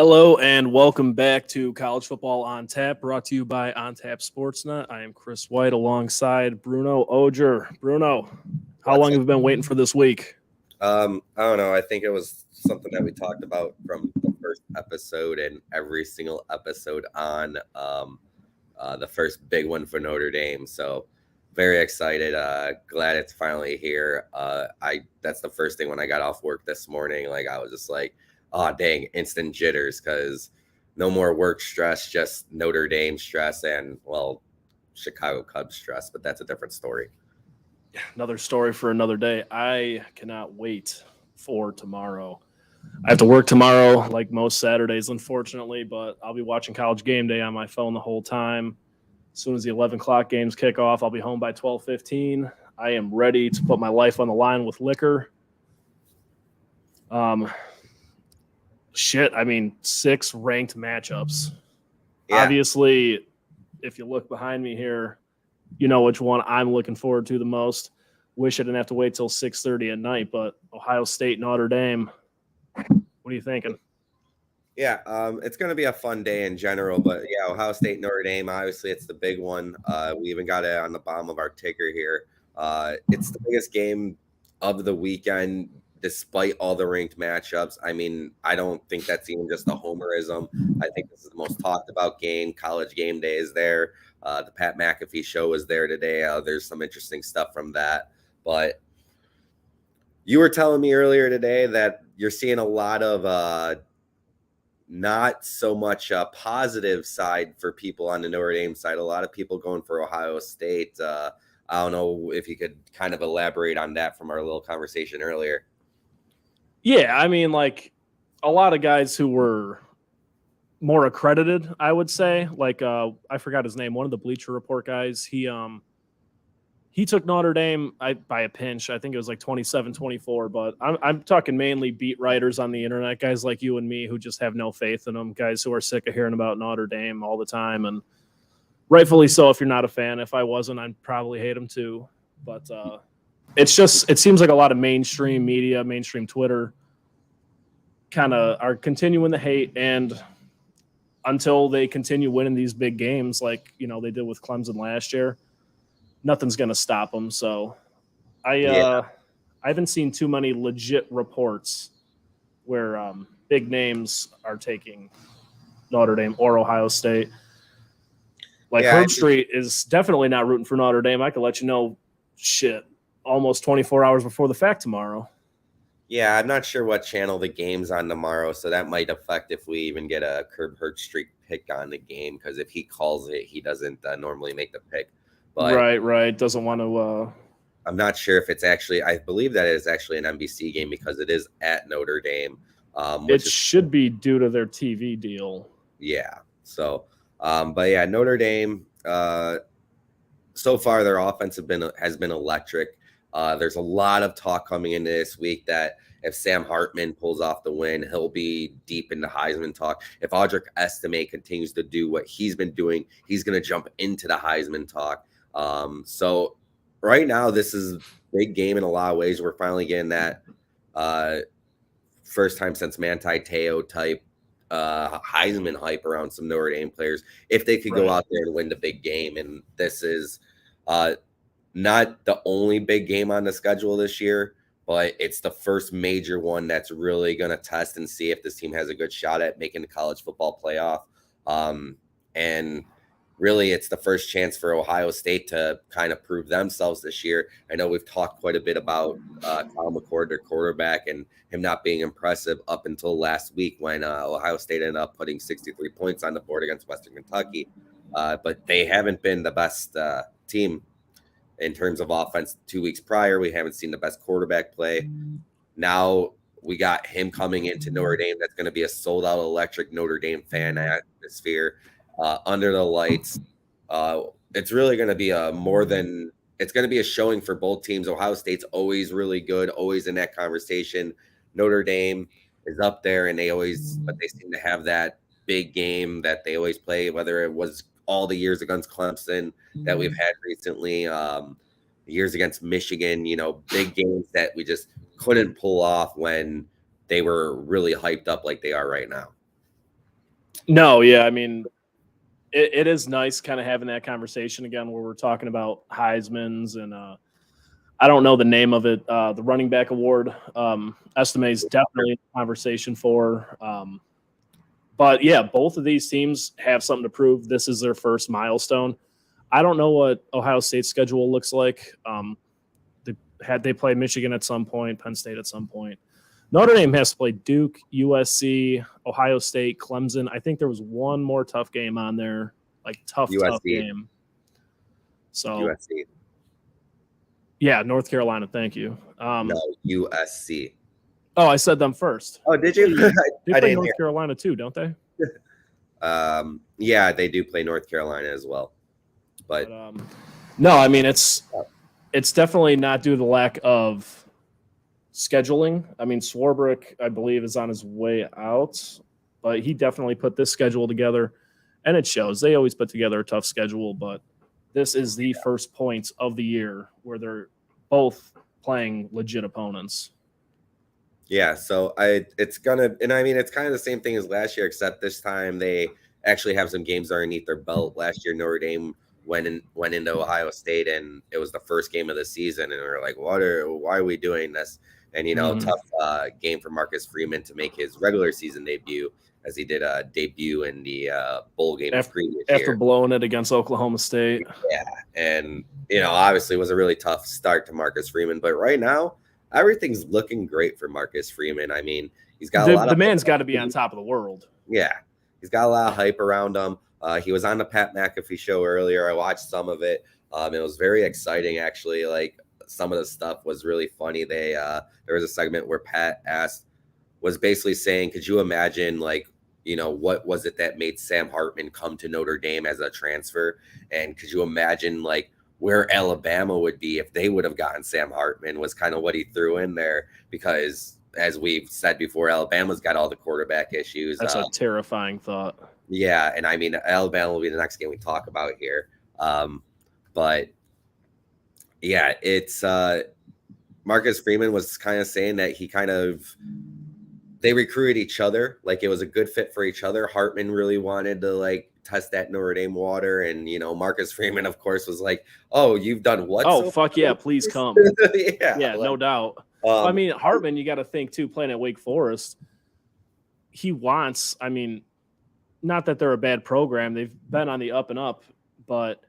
Hello and welcome back to College Football on Tap, brought to you by On Tap Sportsnet. I am Chris White alongside Bruno Oger. Bruno, how long have you been waiting for this week? I don't know. I think it was something that we talked about from the first episode and every single episode on the first big one for Notre Dame. So very excited. Glad it's finally here. That's the first thing when I got off work this morning. Like I was just like, oh dang, instant jitters because no more work stress, just Notre Dame stress and Chicago Cubs stress. But that's a different story. Another story for another day. I cannot wait for tomorrow. I have to work tomorrow, like most Saturdays, unfortunately, but I'll be watching College Game Day on my phone the whole time. As soon as the 11 o'clock games kick off, I'll be home by 12:15. I am ready to put my life on the line with liquor. 6 ranked matchups. Yeah. Obviously, if you look behind me here, you know which one I'm looking forward to the most. Wish I didn't have to wait till 6:30 at night, but Ohio State, Notre Dame. What are you thinking? Yeah, it's going to be a fun day in general, but yeah, Ohio State, Notre Dame, obviously it's the big one. We even got it on the bottom of our ticker here. It's the biggest game of the weekend, despite all the ranked matchups. I mean, I don't think that's even just a homerism. I think this is the most talked about game. College Game Day is there. The Pat McAfee show was there today. There's some interesting stuff from that. But you were telling me earlier today that you're seeing a lot of not so much a positive side for people on the Notre Dame side. A lot of people going for Ohio State. I don't know if you could kind of elaborate on that from our little conversation earlier. Yeah, I mean, like a lot of guys who were more accredited, I would say. Like I forgot his name. One of the Bleacher Report guys. He took Notre Dame by a pinch. I think it was like 27-24. But I'm talking mainly beat writers on the internet, guys like you and me who just have no faith in them. Guys who are sick of hearing about Notre Dame all the time, and rightfully so. If you're not a fan, if I wasn't, I'd probably hate them too. But it seems like a lot of mainstream media, mainstream Twitter kind of are continuing the hate, and until they continue winning these big games like, they did with Clemson last year, nothing's going to stop them. So I haven't seen too many legit reports where big names are taking Notre Dame or Ohio State. Like Herb Street is definitely not rooting for Notre Dame. I could let you know almost 24 hours before the fact tomorrow. Yeah, I'm not sure what channel the game's on tomorrow, so that might affect if we even get a Herb Street pick on the game, because if he calls it, he doesn't normally make the pick. But right. Doesn't want to. I'm not sure if it's actually. I believe that it is actually an NBC game because it is at Notre Dame. Should be due to their TV deal. Yeah. So, but yeah, Notre Dame. So far, their offense has been electric. There's a lot of talk coming into this week that if Sam Hartman pulls off the win, he'll be deep into Heisman talk. If Audric Estime continues to do what he's been doing, he's going to jump into the Heisman talk. So right now, this is a big game in a lot of ways. We're finally getting that first time since Manti Te'o type Heisman hype around some Notre Dame players if they could go out there and win the big game. And this is not the only big game on the schedule this year, but it's the first major one that's really going to test and see if this team has a good shot at making the college football playoff. And really, it's the first chance for Ohio State to kind of prove themselves this year. I know we've talked quite a bit about Kyle McCord, their quarterback, and him not being impressive up until last week when Ohio State ended up putting 63 points on the board against Western Kentucky. But they haven't been the best team in terms of offense 2 weeks prior. We haven't seen the best quarterback play. Now we got him coming into Notre Dame. That's going to be a sold-out electric Notre Dame fan atmosphere under the lights. It's really going to be it's going to be a showing for both teams. Ohio State's always really good, always in that conversation. Notre Dame is up there, and they seem to have that big game that they always play, whether it was all the years against Clemson that we've had recently, years against Michigan, big games that we just couldn't pull off when they were really hyped up like they are right now. No, yeah, I mean, it is nice kind of having that conversation again where we're talking about Heisman's and I don't know the name of it. The running back award. Estime is definitely in the conversation for. But yeah, both of these teams have something to prove. This is their first milestone. I don't know what Ohio State's schedule looks like. They play Michigan at some point, Penn State at some point. Notre Dame has to play Duke, USC, Ohio State, Clemson. I think there was one more tough game on there, like tough game. So USC. Yeah, North Carolina. Thank you. No, USC. Oh, I said them first. Oh, did you? They play North Carolina too, don't they? Yeah, they do play North Carolina as well. But no, I mean it's definitely not due to the lack of scheduling. I mean, Swarbrick, I believe, is on his way out, but he definitely put this schedule together, and it shows. They always put together a tough schedule, but this is the first points of the year where they're both playing legit opponents. Yeah, so it's kind of the same thing as last year, except this time they actually have some games underneath their belt. Last year, Notre Dame went into Ohio State, and it was the first game of the season, and we were like, why are we doing this? And tough game for Marcus Freeman to make his regular season debut, as he did a debut in the bowl game after blowing it against Oklahoma State. Yeah, and obviously it was a really tough start to Marcus Freeman, but right now everything's looking great for Marcus Freeman. I mean, he's got the man's got to be on top of the world. Yeah, he's got a lot of hype around him. He was on the Pat McAfee show earlier. I watched some of it. It was very exciting, actually. Like, some of the stuff was really funny. There was a segment where Pat was basically saying, could you imagine, like, what was it that made Sam Hartman come to Notre Dame as a transfer? And could you imagine, like, where Alabama would be if they would have gotten Sam Hartman, was kind of what he threw in there, because as we've said before, Alabama's got all the quarterback issues. That's a terrifying thought. Yeah, and I mean, Alabama will be the next game we talk about here. But yeah, it's Marcus Freeman was kind of saying that they recruited each other. Like, it was a good fit for each other. Hartman really wanted to, like, test that Notre Dame water. And, Marcus Freeman, of course, was like, oh, you've done what? Oh, so fuck yeah, please come. Yeah, no doubt. I mean, Hartman, you got to think, too, playing at Wake Forest, he wants, I mean, not that they're a bad program. They've been on the up and up, but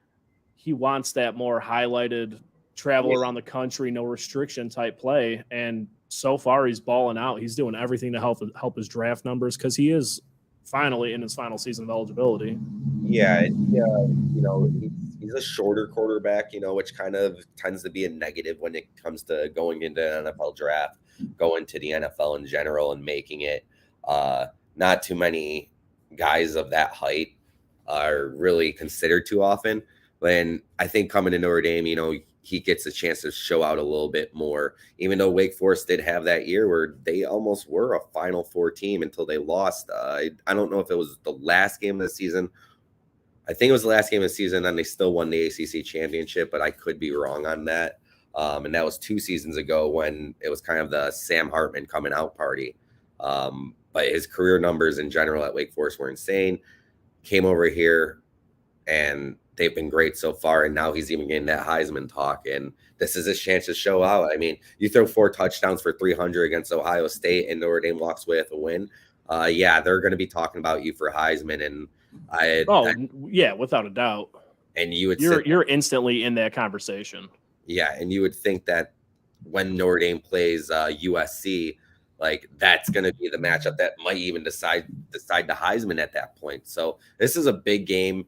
he wants that more highlighted travel around the country, no restriction type play. And so far he's balling out. He's doing everything to help his draft numbers, because he is finally in his final season of eligibility. Yeah, he's a shorter quarterback, which kind of tends to be a negative when it comes to going into an NFL draft, going to the NFL in general and making it. Not too many guys of that height are really considered too often. And I think coming to Notre Dame, he gets a chance to show out a little bit more, even though Wake Forest did have that year where they almost were a Final Four team until they lost. I don't know if it was the last game of the season. I think it was the last game of the season, and they still won the ACC championship, but I could be wrong on that. And that was 2 seasons ago, when it was kind of the Sam Hartman coming out party. But his career numbers in general at Wake Forest were insane. Came over here, and they've been great so far, and now he's even getting that Heisman talk, and this is his chance to show out. I mean, you throw 4 touchdowns for 300 against Ohio State, and Notre Dame walks away with a win. Yeah, they're going to be talking about you for Heisman, and yeah, without a doubt. And you're instantly in that conversation. Yeah, and you would think that when Notre Dame plays USC, like, that's going to be the matchup that might even decide the Heisman at that point. So this is a big game.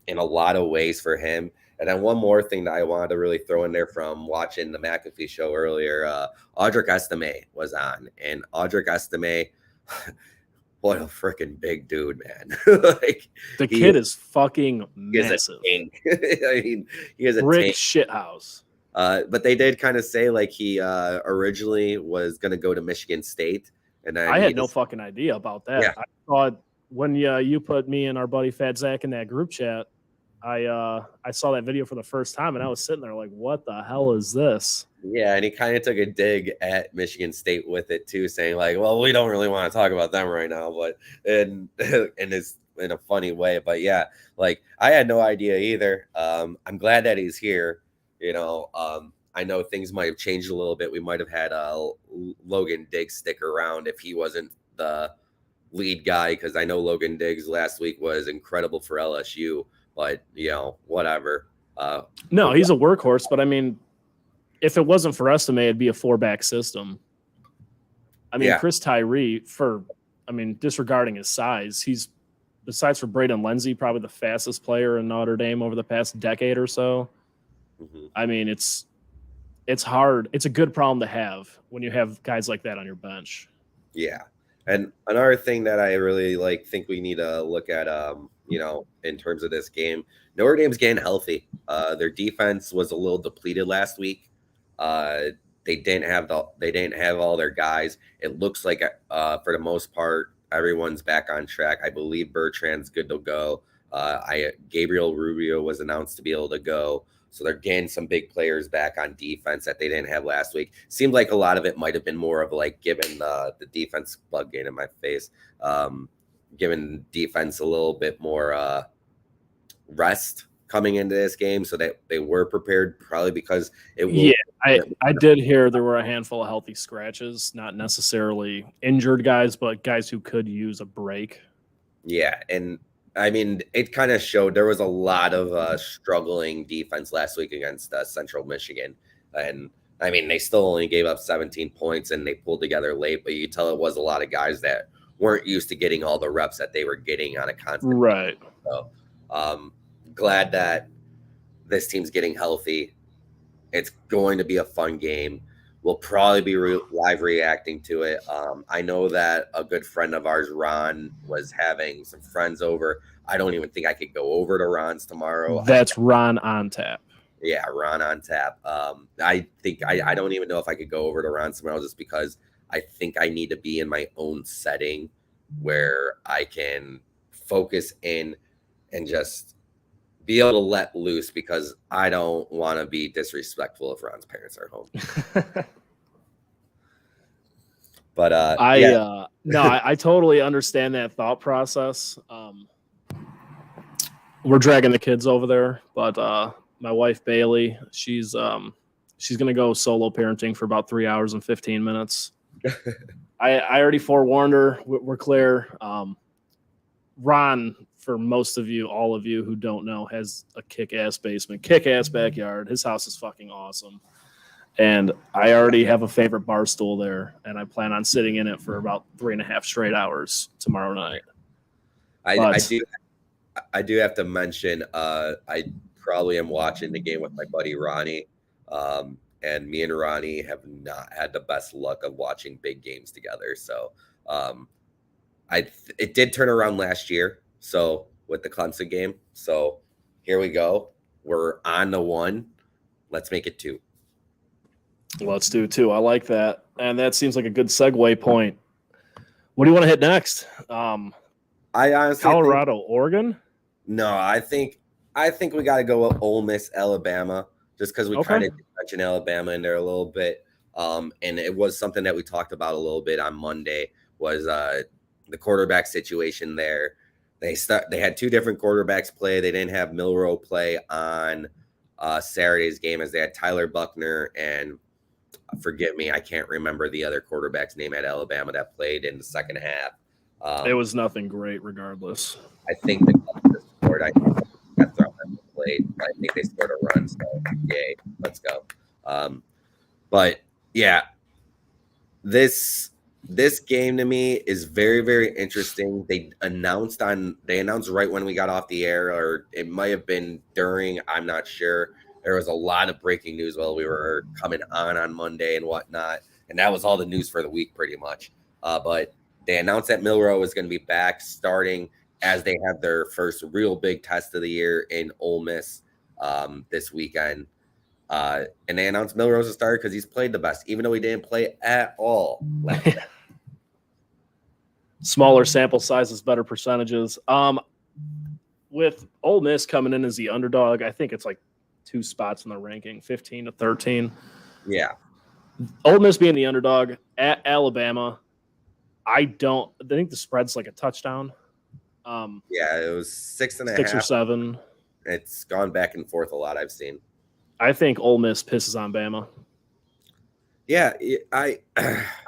In a lot of ways for him. And then one more thing that I wanted to really throw in there from watching the McAfee show earlier, Audric Estime was on, and Audric Estime, what a freaking big dude, man. Like, the kid is fucking massive. I mean, he is a brick shithouse. But they did kind of say, like, he originally was going to go to Michigan State. And then I had no fucking idea about that. Yeah. I thought when you put me and our buddy Fat Zach in that group chat, I saw that video for the first time, and I was sitting there like, what the hell is this? Yeah, and he kind of took a dig at Michigan State with it too, saying like, "Well, we don't really want to talk about them right now," but in in a funny way. But yeah, like I had no idea either. I'm glad that he's here. I know things might have changed a little bit. We might have had Logan Diggs stick around if he wasn't the lead guy, because I know Logan Diggs last week was incredible for LSU. But whatever. No, he's a workhorse, but I mean, if it wasn't for Estime, it'd be a 4-back system. I mean, yeah. Chris Tyree, disregarding his size, he's, besides for Braden Lenzy, probably the fastest player in Notre Dame over the past decade or so. Mm-hmm. I mean, it's hard. It's a good problem to have when you have guys like that on your bench. Yeah. And another thing that I really think we need to look at, in terms of this game, Notre Dame's getting healthy. Their defense was a little depleted last week. They didn't have all their guys. It looks like for the most part, everyone's back on track. I believe Bertrand's good to go. Gabriel Rubio was announced to be able to go. So they're getting some big players back on defense that they didn't have last week. Seemed like a lot of it might have been more of giving the defense bug getting in my face, giving defense a little bit more rest coming into this game, so that they were prepared, probably because it will. Yeah, I did hear there were a handful of healthy scratches, not necessarily injured guys, but guys who could use a break. Yeah, and I mean, it kind of showed there was a lot of struggling defense last week against Central Michigan. And I mean, they still only gave up 17 points and they pulled together late, but you tell it was a lot of guys that weren't used to getting all the reps that they were getting on a constant. Right. So glad that this team's getting healthy. It's going to be a fun game. We'll probably be live reacting to it. I know that a good friend of ours, Ron, was having some friends over. I don't even think I could go over to Ron's tomorrow. That's Ron on tap. Yeah, Ron on tap. I think I don't even know if I could go over to Ron's tomorrow, just because I think I need to be in my own setting where I can focus in and just be able to let loose, because I don't want to be disrespectful if Ron's parents are home. But I totally understand that thought process. We're dragging the kids over there, but my wife Bailey, she's gonna go solo parenting for about 3 hours and 15 minutes. I already forewarned her. We're clear. Ron, for most of you, all of you who don't know, has a kick-ass basement, kick-ass backyard. His house is fucking awesome. And I already have a favorite bar stool there, and I plan on sitting in it for about 3.5 straight hours tomorrow night. I do have to mention, I probably am watching the game with my buddy Ronnie, and me and Ronnie have not had the best luck of watching big games together. So it did turn around last year, so with the Clemson game. So here we go. We're on to 1. Let's make it 2. Let's do 2. I like that. And that seems like a good segue point. What do you want to hit next? I honestly Colorado, Oregon? No, I think we got to go with Ole Miss, Alabama, just because we kind of mentioned Alabama in there a little bit. And it was something that we talked about a little bit on Monday, was the quarterback situation there. They had 2 different quarterbacks play. They didn't have Milroe play on Saturday's game, as they had Tyler Buckner and, forgive me, I can't remember the other quarterback's name at Alabama that played in the second half. It was nothing great regardless. I think the Clemson scored. I think that's how they played. I think they scored a run, so yay, let's go. But yeah, this game to me is very, very interesting. They announced right when we got off the air, or it might have been during, I'm not sure. There was a lot of breaking news while we were coming on Monday and whatnot, and that was all the news for the week pretty much. But they announced that Milroe is going to be back starting as they have their first real big test of the year in Ole Miss this weekend. And they announced Milroe's a starter because he's played the best, even though he didn't play at all. Smaller sample sizes, better percentages. with Ole Miss coming in as the underdog, I think it's like 2 spots in the ranking, 15 to 13. Yeah. Ole Miss being the underdog at Alabama, I think the spread's like a touchdown. Yeah, it was 6.5. 6 or 7. It's gone back and forth a lot, I've seen. I think Ole Miss pisses on Bama. Yeah, I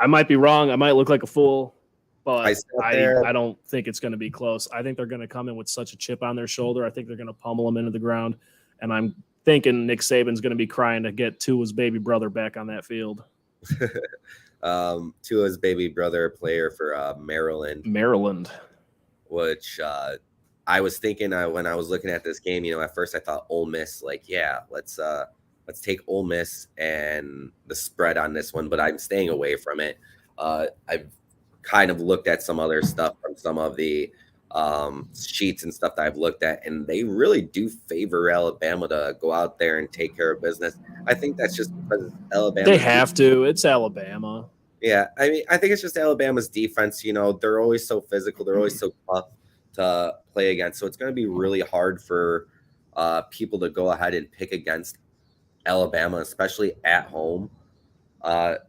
might be wrong. I might look like a fool, but I don't think it's going to be close. I think they're going to come in with such a chip on their shoulder. I think they're going to pummel them into the ground, and I'm thinking Nick Saban's going to be crying to get Tua's baby brother back on that field. Tua's baby brother, player for Maryland, which I was thinking when I was looking at this game. At first I thought Ole Miss, let's take Ole Miss and the spread on this one, but I'm staying away from it. I've kind of looked at some other stuff from some of the sheets and stuff that I've looked at, and they really do favor Alabama to go out there and take care of business. I think that's just because Alabama. They have to. It's Alabama. Yeah, I mean, I think it's just Alabama's defense. They're always so physical. They're always so tough to play against. So it's going to be really hard for people to go ahead and pick against Alabama, especially at home. But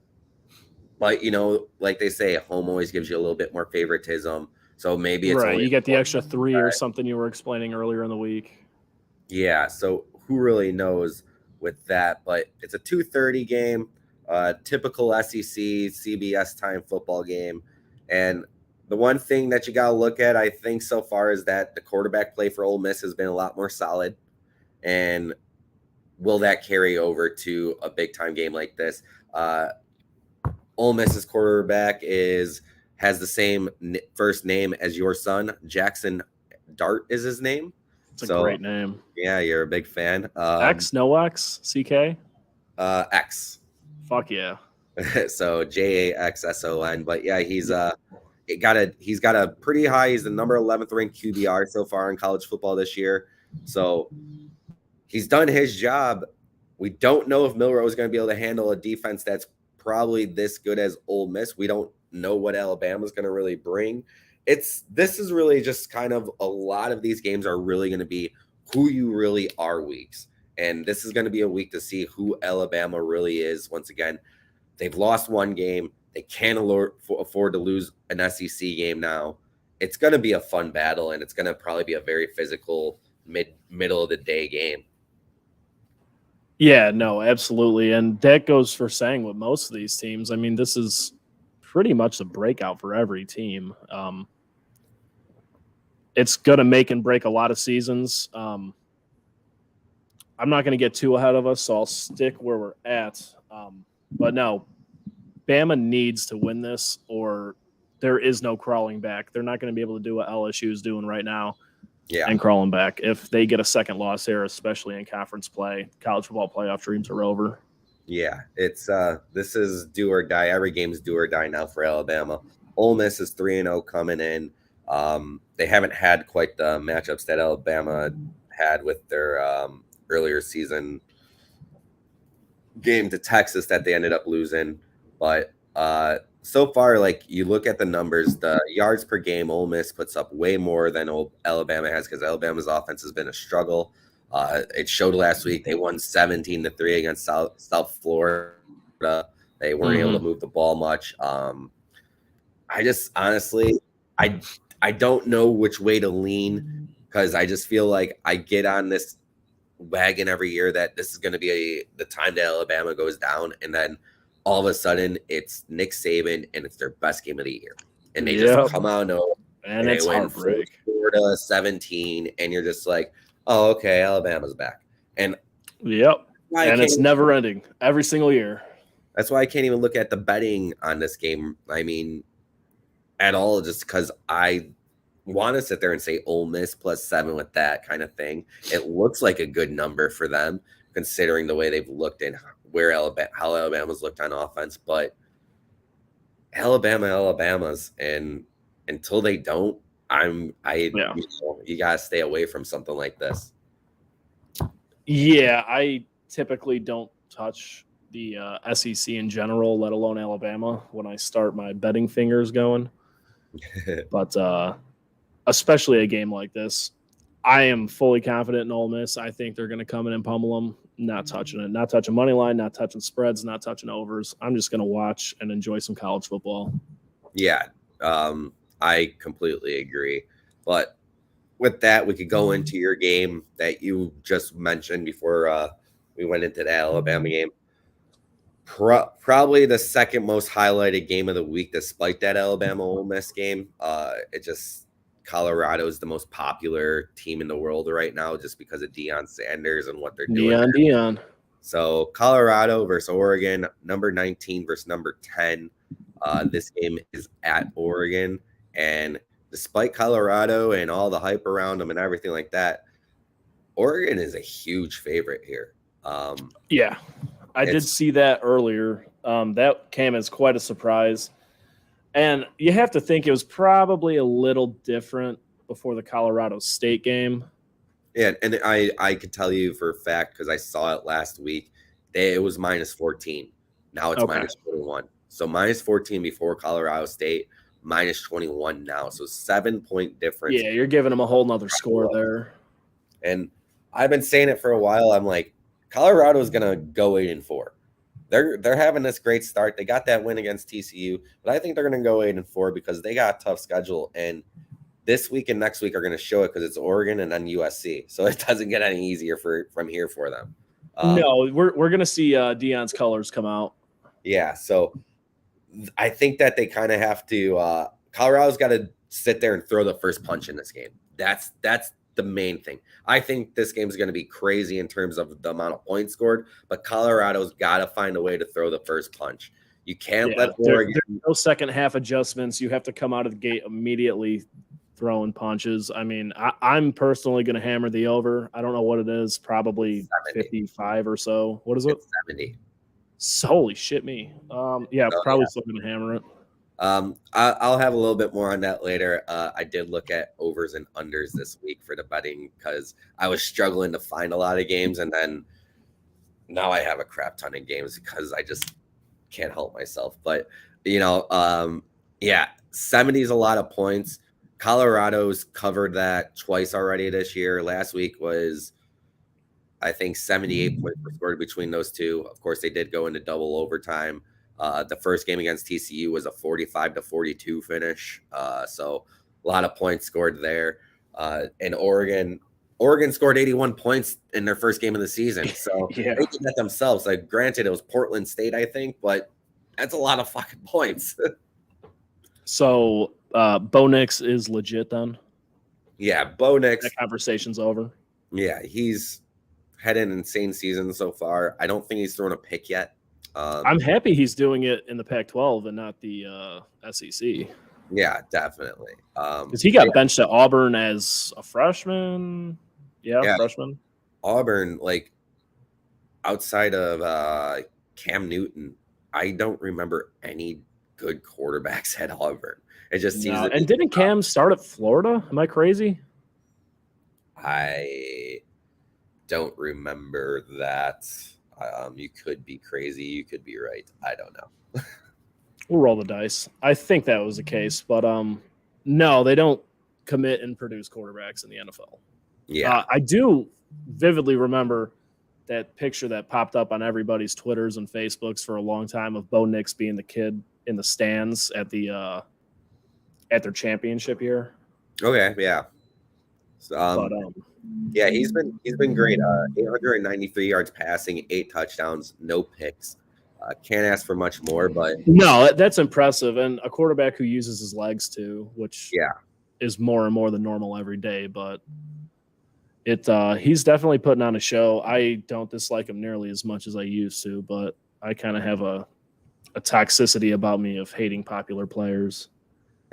like they say, home always gives you a little bit more favoritism. So maybe it's right. You get the extra 3 or something you were explaining earlier in the week. Yeah. So who really knows with that? But it's a 2:30 game, typical SEC CBS time football game. And the one thing that you got to look at, I think, so far is that the quarterback play for Ole Miss has been a lot more solid. And will that carry over to a big time game like this? Ole Miss's quarterback has the same first name as your son. Jackson Dart is his name. It's a great name. Yeah, you're a big fan. X, no X, CK? X. Fuck yeah. So JAXSON. But yeah, he's got a pretty high. He's the number 11th ranked QBR so far in college football this year. So he's done his job. We don't know if Milroe is going to be able to handle a defense that's probably this good as Ole Miss. We don't know what Alabama's going to really bring. This is really just kind of a lot of these games are really going to be who you really are weeks. And this is going to be a week to see who Alabama really is. Once again, they've lost one game. They can't afford to lose an SEC game now. It's going to be a fun battle, and it's going to probably be a very physical middle of the day game. Yeah, no, absolutely. And that goes for saying with most of these teams. I mean, this is pretty much the breakout for every team. It's going to make and break a lot of seasons. I'm not going to get too ahead of us, so I'll stick where we're at. But no, Bama needs to win this, or there is no crawling back. They're not going to be able to do what LSU is doing right now. Yeah. And crawling back. If they get a second loss here, especially in conference play, college football playoff dreams are over. Yeah, it's this is do or die. Every game's do or die now for Alabama. Ole Miss is 3-0 coming in. They haven't had quite the matchups that Alabama had with their earlier season game to Texas that they ended up losing. But so far, like, you look at the numbers, the yards per game, Ole Miss puts up way more than Alabama has, because Alabama's offense has been a struggle. It showed last week. They won 17-3 against South Florida. They weren't able to move the ball much. I just honestly, I don't know which way to lean, because I just feel like I get on this wagon every year that this is going to be the time that Alabama goes down, and then all of a sudden it's Nick Saban and it's their best game of the year, and they just come out and it's heartbreak. 4-17, and you're just like, oh, okay, Alabama's back. And and it's never ending every single year. That's why I can't even look at the betting on this game, I mean, at all, just because I want to sit there and say Ole Miss +7 with that kind of thing. It looks like a good number for them, considering the way they've looked and how Alabama's looked on offense. But Alabama's, and until they don't, you gotta stay away from something like this. Yeah, I typically don't touch the SEC in general, let alone Alabama, when I start my betting fingers going. But especially a game like this, I am fully confident in Ole Miss. I think they're going to come in and pummel them. Not touching it. Not touching money line. Not touching spreads. Not touching overs. I'm just going to watch and enjoy some college football. Yeah, I completely agree. But with that, we could go into your game that you just mentioned before we went into the Alabama game. Probably the second most highlighted game of the week, despite that Alabama Ole Miss game. Colorado is the most popular team in the world right now, just because of Deion Sanders and what they're doing. Deion. So Colorado versus Oregon, number 19 versus number 10. This game is at Oregon, and despite Colorado and all the hype around them and everything like that, Oregon is a huge favorite here. Yeah, I did see that earlier. That came as quite a surprise. And you have to think it was probably a little different before the Colorado State game. Yeah, and I could tell you for a fact, because I saw it last week, it was minus 14. Now it's minus 21. So minus 14 before Colorado State, minus 21 now. So 7-point difference. Yeah, you're giving them a whole nother score there. And I've been saying it for a while. I'm like, Colorado's going to go 8-4. They're having this great start. They got that win against TCU, but I think they're going to go 8-4 because they got a tough schedule. And this week and next week are going to show it because it's Oregon and then USC. So it doesn't get any easier from here for them. No, we're going to see Deion's colors come out. Yeah, so I think that they kind of have to Colorado's got to sit there and throw the first punch in this game. That's the main thing. I think this game is going to be crazy in terms of the amount of points scored, but Colorado's got to find a way to throw the first punch. You can't let Oregon. There's no second half adjustments. You have to come out of the gate immediately throwing punches. I mean, I'm personally going to hammer the over. I don't know what it is. Probably 70. 55 or so. What is it? 70. Holy shit, me. Probably still going to hammer it. I'll have a little bit more on that later. I did look at overs and unders this week for the betting because I was struggling to find a lot of games, and then now I have a crap ton of games because I just can't help myself. But 70 is a lot of points. Colorado's covered that twice already this year. Last week was, I think, 78 points were scored between those two. Of course, they did go into double overtime. The first game against TCU was a 45-42 finish. So a lot of points scored there. And Oregon scored 81 points in their first game of the season. So they did that themselves. Like, granted, it was Portland State, I think, but that's a lot of fucking points. So Bo Nix is legit then? Yeah, Bo Nix. That conversation's over. Yeah, he's had an insane season so far. I don't think he's thrown a pick yet. I'm happy he's doing it in the Pac-12 and not the SEC. Yeah, definitely. Because he got benched at Auburn as a freshman. Yeah, freshman. Auburn, like, outside of Cam Newton, I don't remember any good quarterbacks at Auburn. It just seems. And didn't Cam start at Florida? Am I crazy? I don't remember that. You could be crazy. You could be right. I don't know. We'll roll the dice. I think that was the case, but no, they don't commit and produce quarterbacks in the NFL. Yeah, I do vividly remember that picture that popped up on everybody's Twitters and Facebooks for a long time of Bo Nix being the kid in the stands at the at their championship year. Okay, yeah. So, yeah, he's been great. 893 yards passing, 8 touchdowns, no picks. Can't ask for much more, but no, that's impressive. And a quarterback who uses his legs too, which is more and more the normal every day. But he's definitely putting on a show. I don't dislike him nearly as much as I used to, but I kind of have a toxicity about me of hating popular players.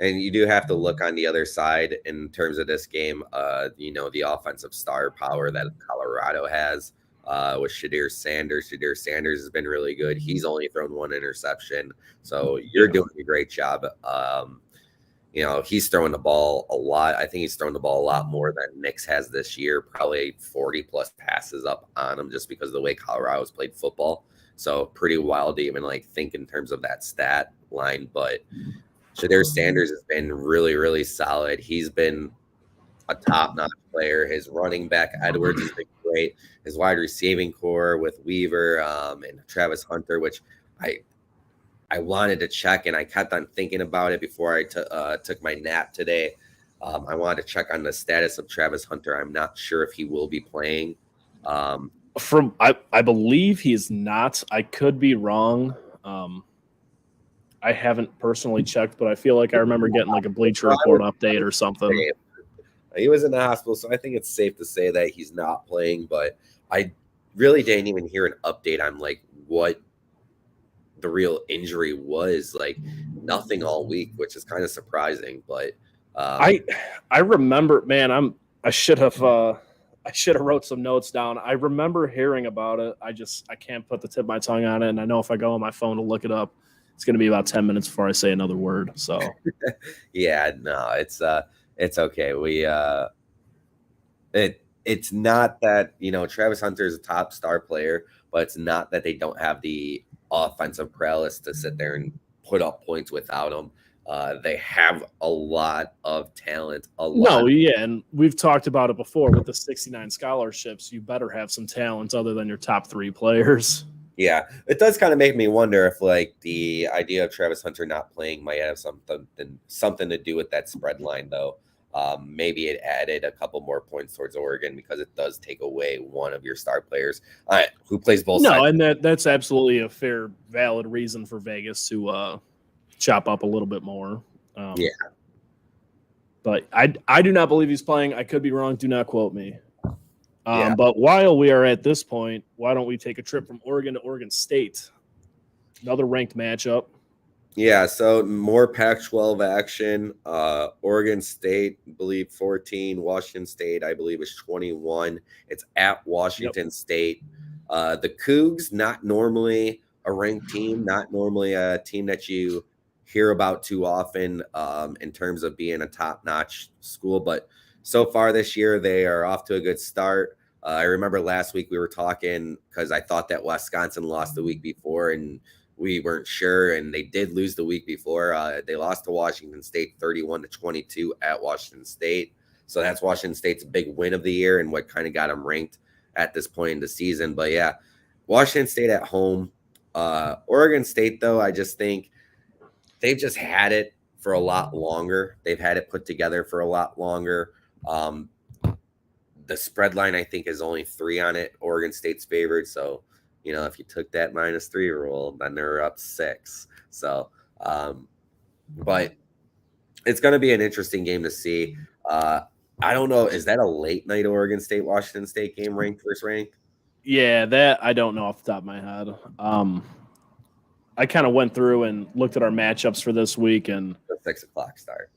And you do have to look on the other side in terms of this game, the offensive star power that Colorado has with Shadir Sanders. Shadir Sanders has been really good. He's only thrown 1 interception. So you're doing a great job. He's throwing the ball a lot. I think he's thrown the ball a lot more than Nix has this year, probably 40-plus passes up on him just because of the way Colorado's played football. So pretty wild to even think in terms of that stat line. But Shadir Sanders has been really, really solid. He's been a top-notch player. His running back Edwards has been great. His wide receiving core with Weaver and Travis Hunter, which I wanted to check, and I kept on thinking about it before I took my nap today. I wanted to check on the status of Travis Hunter. I'm not sure if he will be playing. I believe he is not. I could be wrong. I haven't personally checked, but I feel like I remember getting like a Bleacher Report update or something. He was in the hospital, so I think it's safe to say that he's not playing. But I really didn't even hear an update on like what the real injury was. Like nothing all week, which is kind of surprising. But I remember, man, I should have wrote some notes down. I remember hearing about it. I can't put the tip of my tongue on it, and I know if I go on my phone to look it up, it's going to be about 10 minutes before I say another word. So yeah, no, it's okay. It's not that, Travis Hunter is a top star player, but it's not that they don't have the offensive prowess to sit there and put up points without him. They have a lot of talent. And we've talked about it before with the 69 scholarships. You better have some talent other than your top 3 players. Yeah, it does kind of make me wonder if like the idea of Travis Hunter not playing might have something to do with that spread line, though. Maybe it added a couple more points towards Oregon because it does take away one of your star players who plays both sides. No, and that's absolutely a fair, valid reason for Vegas to chop up a little bit more. Yeah. But I do not believe he's playing. I could be wrong. Do not quote me. But while we are at this point, why don't we take a trip from Oregon to Oregon State? Another ranked matchup. Yeah, so more Pac-12 action. Oregon State, I believe 14. Washington State, I believe, is 21. It's at Washington State. The Cougs, not normally a ranked team, not normally a team that you hear about too often in terms of being a top-notch school, but so far this year, they are off to a good start. I remember last week we were talking because I thought that Wisconsin lost the week before, and we weren't sure, and they did lose the week before. They lost to Washington State 31-22 at Washington State. So that's Washington State's big win of the year and what kind of got them ranked at this point in the season. But yeah, Washington State at home. Oregon State, though, I just think they've just had it for a lot longer. They've had it put together for a lot longer. The spread line, I think, is only 3 on it. Oregon State's favored. So, if you took that -3 rule, then they're up 6. So, but it's going to be an interesting game to see. I don't know. Is that a late night Oregon State, Washington State game ranked versus ranked? Yeah, that I don't know off the top of my head. I kind of went through and looked at our matchups for this week and the 6 o'clock start.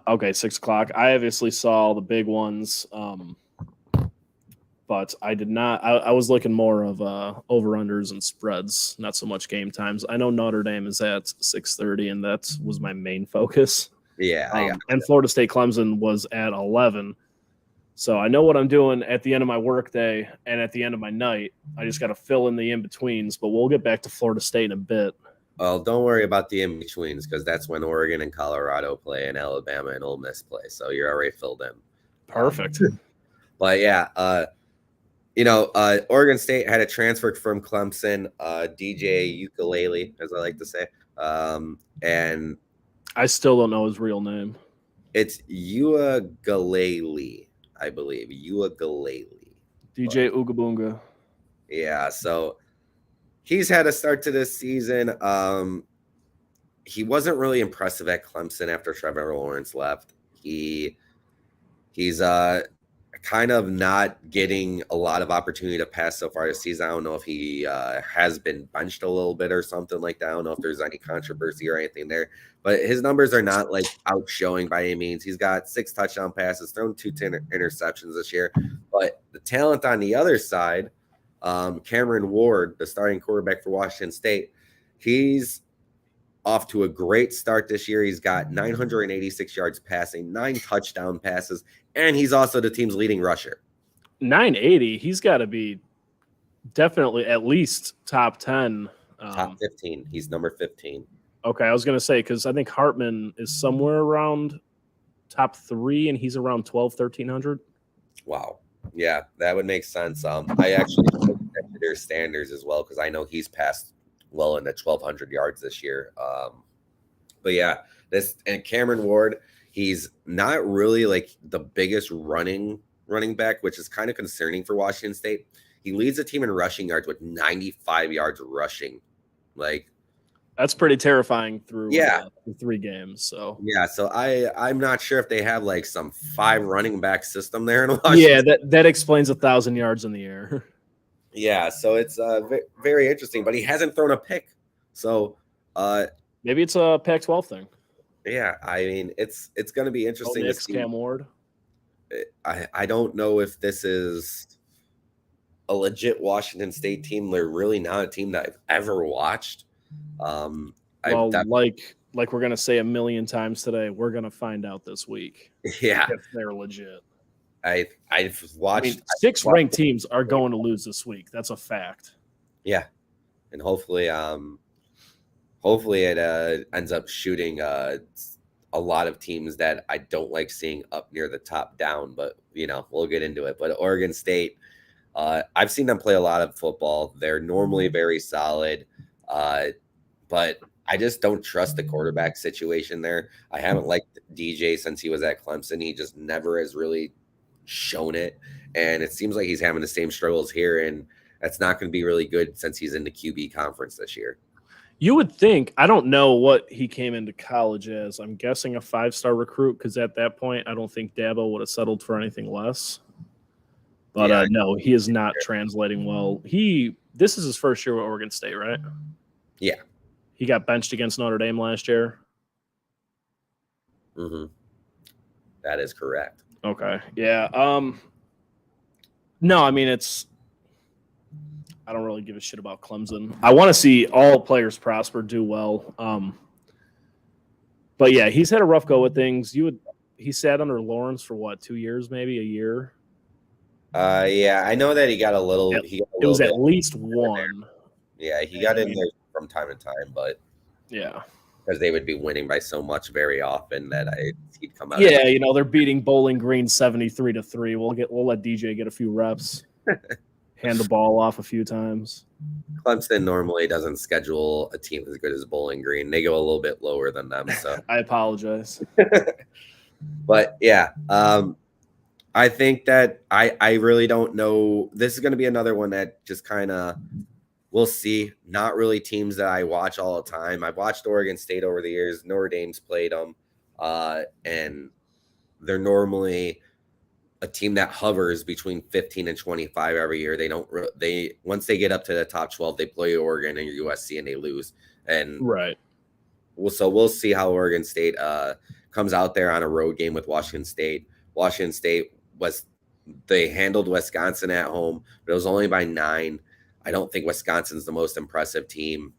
Okay, 6 o'clock. I obviously saw all the big ones, but I did not. I was looking more of over-unders and spreads, not so much game times. I know Notre Dame is at 6:30, and that was my main focus. Yeah, and Florida State Clemson was at 11. So I know what I'm doing at the end of my workday and at the end of my night. I just got to fill in the in-betweens, but we'll get back to Florida State in a bit. Well, don't worry about the in-betweens because that's when Oregon and Colorado play and Alabama and Ole Miss play. So you're already filled in. Perfect. But yeah, Oregon State had a transfer from Clemson, DJ Ukulele, as I like to say. And I still don't know his real name. It's Ugalele, I believe. Ugalele. DJ Ugabunga. Yeah, so he's had a start to this season. He wasn't really impressive at Clemson after Trevor Lawrence left. He's kind of not getting a lot of opportunity to pass so far this season. I don't know if he has been benched a little bit or something like that. I don't know if there's any controversy or anything there, but his numbers are not like outshowing by any means. He's got 6 touchdown passes, thrown 2 interceptions this year, but the talent on the other side, Cameron Ward, the starting quarterback for Washington State, he's off to a great start this year. He's got 986 yards passing, 9 touchdown passes, and he's also the team's leading rusher. 980. He's got to be definitely at least top 10. Top 15. He's number 15. Okay, I was going to say because I think Hartman is somewhere around top 3, and he's around 1,300. Wow. Yeah, that would make sense. I actually looked at their standards as well because I know he's passed well into 1,200 yards this year. But yeah, this and Cameron Ward, he's not really like the biggest running back, which is kind of concerning for Washington State. He leads the team in rushing yards with 95 yards rushing. Like, that's pretty terrifying through yeah, 3 games. So yeah, so I'm not sure if they have like some 5 running back system there in Washington. Yeah, that explains 1,000 yards in the air. Yeah, so it's very interesting, but he hasn't thrown a pick. So maybe it's a Pac-12 thing. Yeah, I mean it's going to be interesting to see. Cam Ward. I don't know if this is a legit Washington State team. They're really not a team that I've ever watched. Well, like we're gonna say a million times today, we're gonna find out this week. Yeah, if they're legit. I've watched. I mean, 6 ranked teams are going to lose this week. That's a fact. Yeah, and hopefully it ends up shooting a lot of teams that I don't like seeing up near the top down. But we'll get into it. But Oregon State, I've seen them play a lot of football. They're normally very solid, but I just don't trust the quarterback situation there. I haven't liked DJ since he was at Clemson. He just never has really shown it, and it seems like he's having the same struggles here, and that's not going to be really good since he's in the QB conference this year. You would think, I don't know what he came into college as. I'm guessing a 5-star recruit because at that point, I don't think Dabo would have settled for anything less. But yeah, no, he is not translating well. This is his first year with Oregon State, right? Yeah. He got benched against Notre Dame last year. Mm-hmm. That is correct. Okay. Yeah. No, I mean, I don't really give a shit about Clemson. I want to see all players prosper, do well. But yeah, he's had a rough go with things. He sat under Lawrence for what, 2 years, maybe a year? Yeah, I know that he got a little. It was at least one. Yeah, he got in there from time to time, but yeah, because they would be winning by so much very often that he'd come out. Yeah, they're beating Bowling Green 73-3. We'll let DJ get a few reps, hand the ball off a few times. Clemson normally doesn't schedule a team as good as Bowling Green. They go a little bit lower than them. So I apologize. But yeah, I think that I really don't know. This is going to be another one that just kind of we'll see. Not really teams that I watch all the time. I've watched Oregon State over the years. Notre Dame's played them, and they're normally a team that hovers between 15 and 25 every year. They once they get up to the top 12, they play Oregon and USC and they lose. And right. We'll see how Oregon State comes out there on a road game with Washington State. Washington State they handled Wisconsin at home, but it was only by 9. I don't think Wisconsin's the most impressive team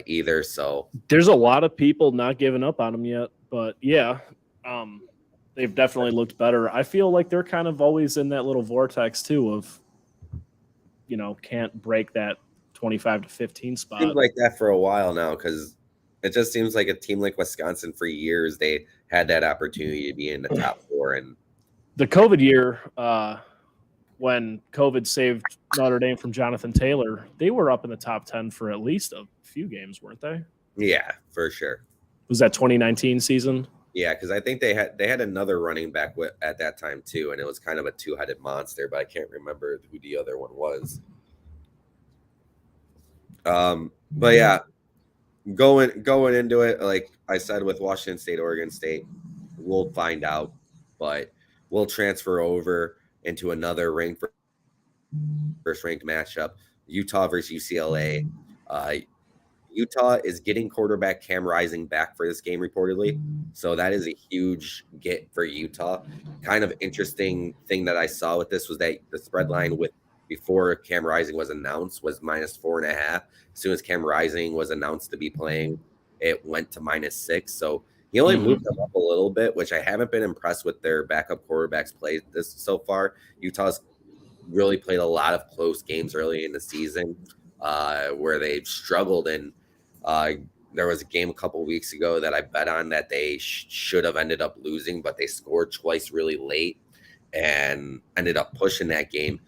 either. So there's a lot of people not giving up on them yet, but yeah, they've definitely looked better. I feel like they're kind of always in that little vortex too of, can't break that 25-15 spot. Seems like that for a while now because it just seems like a team like Wisconsin for years they had that opportunity to be in the top 4. And the COVID year, when COVID saved Notre Dame from Jonathan Taylor, they were up in the top 10 for at least a few games, weren't they? Yeah, for sure. Was that 2019 season? Yeah, because I think they had another running back at that time too, and it was kind of a 2-headed monster, but I can't remember who the other one was. But yeah, going into it, like I said, with Washington State, Oregon State, we'll find out, but we'll transfer over into another first ranked matchup, Utah versus UCLA. Utah is getting quarterback Cam Rising back for this game reportedly. So that is a huge get for Utah. Kind of interesting thing that I saw with this was that the spread line before Cam Rising was announced was -4.5. As soon as Cam Rising was announced to be playing, it went to -6. So he only moved them up a little bit, which I haven't been impressed with their backup quarterbacks played this so far. Utah's really played a lot of close games early in the season where they've struggled and there was a game a couple weeks ago that I bet on that they should have ended up losing, but they scored twice really late and ended up pushing that game.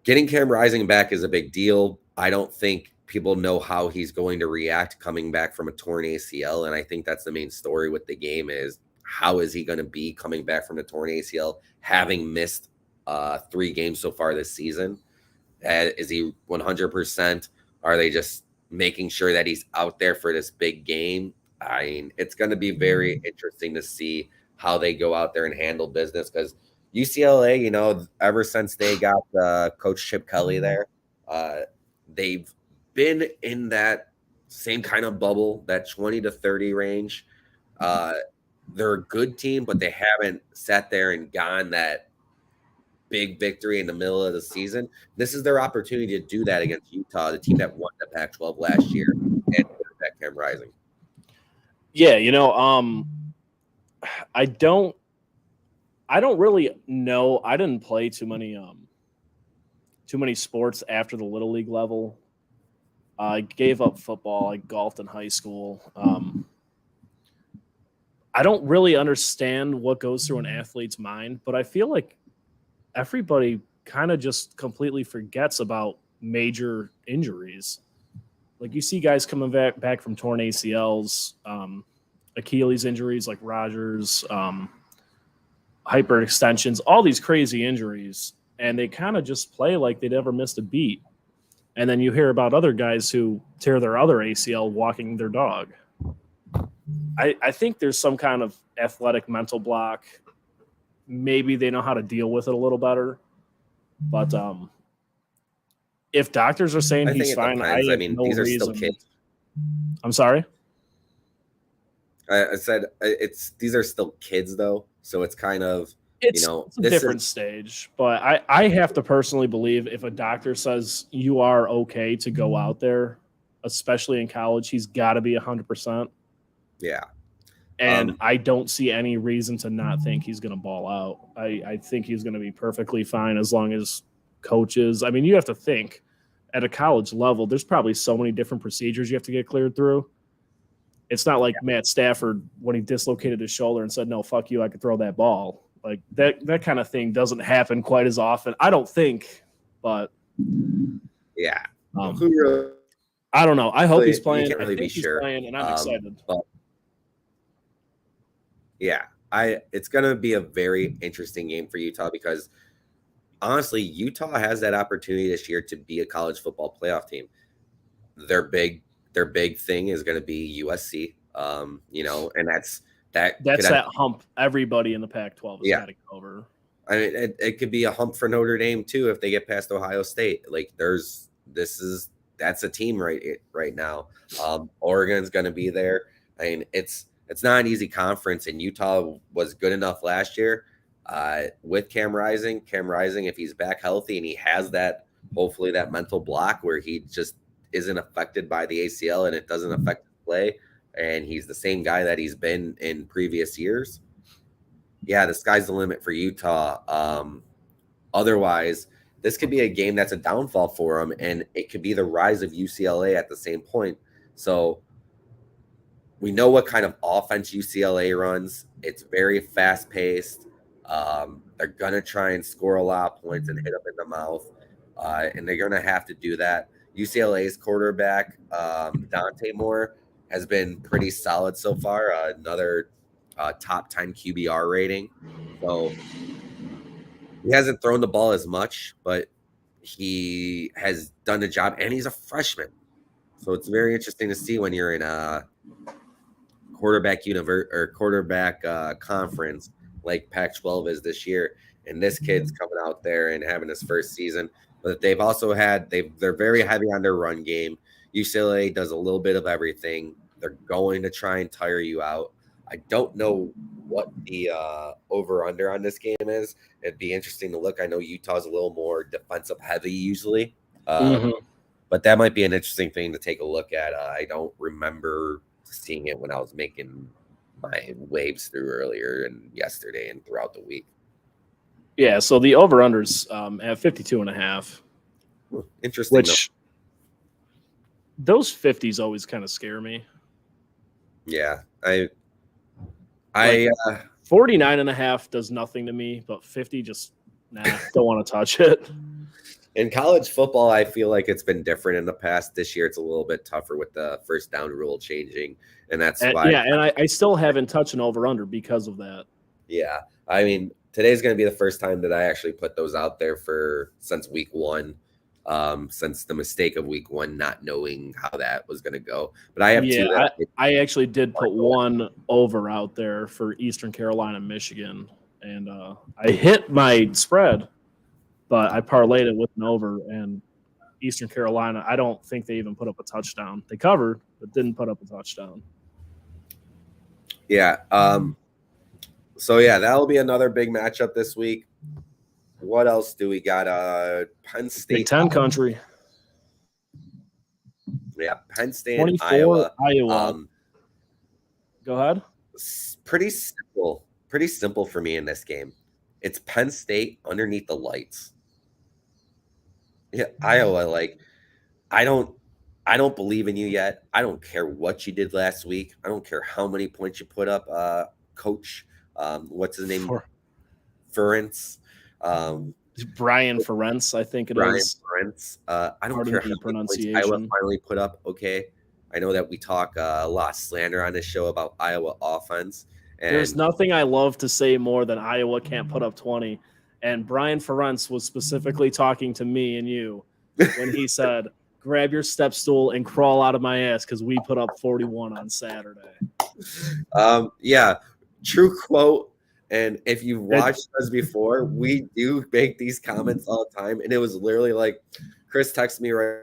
Getting Cam Rising back is a big deal. I don't think people know how he's going to react coming back from a torn ACL, and I think that's the main story with the game is how is he going to be coming back from the torn ACL, having missed 3 games so far this season? Is he 100%? Are they just making sure that he's out there for this big game? I mean, it's going to be very interesting to see how they go out there and handle business because UCLA, you know, ever since they got Coach Chip Kelly there, they've been in that same kind of bubble, that 20 to 30 range. They're a good team, but they haven't sat there and gone that big victory in the middle of the season. This is their opportunity to do that against Utah, the team that won the Pac-12 last year, and that Cam Rising. Yeah, you know, I don't really know. I didn't play too many sports after the Little League level. I gave up football. I golfed in high school. I don't really understand what goes through an athlete's mind, but I feel like everybody kind of just completely forgets about major injuries. Like you see guys coming back from torn ACLs, Achilles injuries like Rodgers, hyperextensions, all these crazy injuries, and they kind of just play like they never missed a beat. And then you hear about other guys who tear their other ACL walking their dog. I think there's some kind of athletic mental block. Maybe they know how to deal with it a little better. But if doctors are saying he's fine, I mean, no these are reason. Still kids. I'm sorry? I said these are still kids, though. So it's kind of, it's a different stage. But I have to personally believe if a doctor says you are okay to go out there, especially in college, he's got to be 100%. Yeah. And I don't see any reason to not think he's going to ball out. I think he's going to be perfectly fine as long as coaches. I mean, you have to think at a college level, there's probably so many different procedures you have to get cleared through. It's not like Matt Stafford when he dislocated his shoulder and said, no, fuck you, I could throw that ball. Like that kind of thing doesn't happen quite as often. I don't think, but yeah. I don't know. I hope he's playing. You can't really be sure. Playing, and I'm excited. But yeah, it's going to be a very interesting game for Utah because honestly, Utah has that opportunity this year to be a college football playoff team. Their big thing is going to be USC. You know, and that's that hump everybody in the Pac-12 has got to go over. I mean, it could be a hump for Notre Dame too if they get past Ohio State. Like that's a team right now. Oregon's going to be there. I mean, it's not an easy conference, and Utah was good enough last year with Cam Rising. Cam Rising, if he's back healthy and he has that, hopefully that mental block where he just isn't affected by the ACL and it doesn't affect his play, and he's the same guy that he's been in previous years. Yeah, the sky's the limit for Utah. Otherwise, this could be a game that's a downfall for him, and it could be the rise of UCLA at the same point. So we know what kind of offense UCLA runs. It's very fast-paced. They're going to try and score a lot of points and hit up in the mouth, and they're going to have to do that. UCLA's quarterback, Dante Moore, has been pretty solid so far. Another top 10 QBR rating. So he hasn't thrown the ball as much, but he has done the job, and he's a freshman. So it's very interesting to see when you're in a quarterback conference like Pac-12 is this year, and this kid's coming out there and having his first season. But they've also they're very heavy on their run game. UCLA does a little bit of everything. They're going to try and tire you out. I don't know what the over-under on this game is. It'd be interesting to look. I know Utah's a little more defensive heavy usually, but that might be an interesting thing to take a look at. I don't remember seeing it when I was making my waves through earlier and yesterday and throughout the week. Yeah, so the over-under's at 52.5. Interesting. those 50s always kind of scare me. Yeah, 49.5 does nothing to me, but 50 just don't want to touch it. In college football, I feel like it's been different in the past. This year, it's a little bit tougher with the first down rule changing, and that's why. Yeah, and I still haven't touched an over-under because of that. Yeah, I mean, today's going to be the first time that I actually put those out there since week one, since the mistake of week one, not knowing how that was going to go. But I have two. I actually did put one over out there for Eastern Carolina, Michigan, and I hit my spread, but I parlayed it with an over, and Eastern Carolina, I don't think they even put up a touchdown. They covered, but didn't put up a touchdown. Yeah. So, yeah, that'll be another big matchup this week. What else do we got? Penn State. Big Ten country. Yeah, Penn State, 24, Iowa. Go ahead. Pretty simple for me in this game. It's Penn State underneath the lights. Yeah, Iowa, I don't believe in you yet. I don't care what you did last week. I don't care how many points you put up, coach. What's his name? Ferentz. Brian Ferentz, I think it is. Brian Ferentz. I don't care how many points Iowa finally put up. Okay. I know that we talk a lot of slander on this show about Iowa offense. And there's nothing I love to say more than Iowa can't put up 20. And Brian Ferentz was specifically talking to me and you when he said, grab your step stool and crawl out of my ass because we put up 41 on Saturday. Yeah, true quote. And if you've watched us before, we do make these comments all the time. And it was literally like, Chris texted me right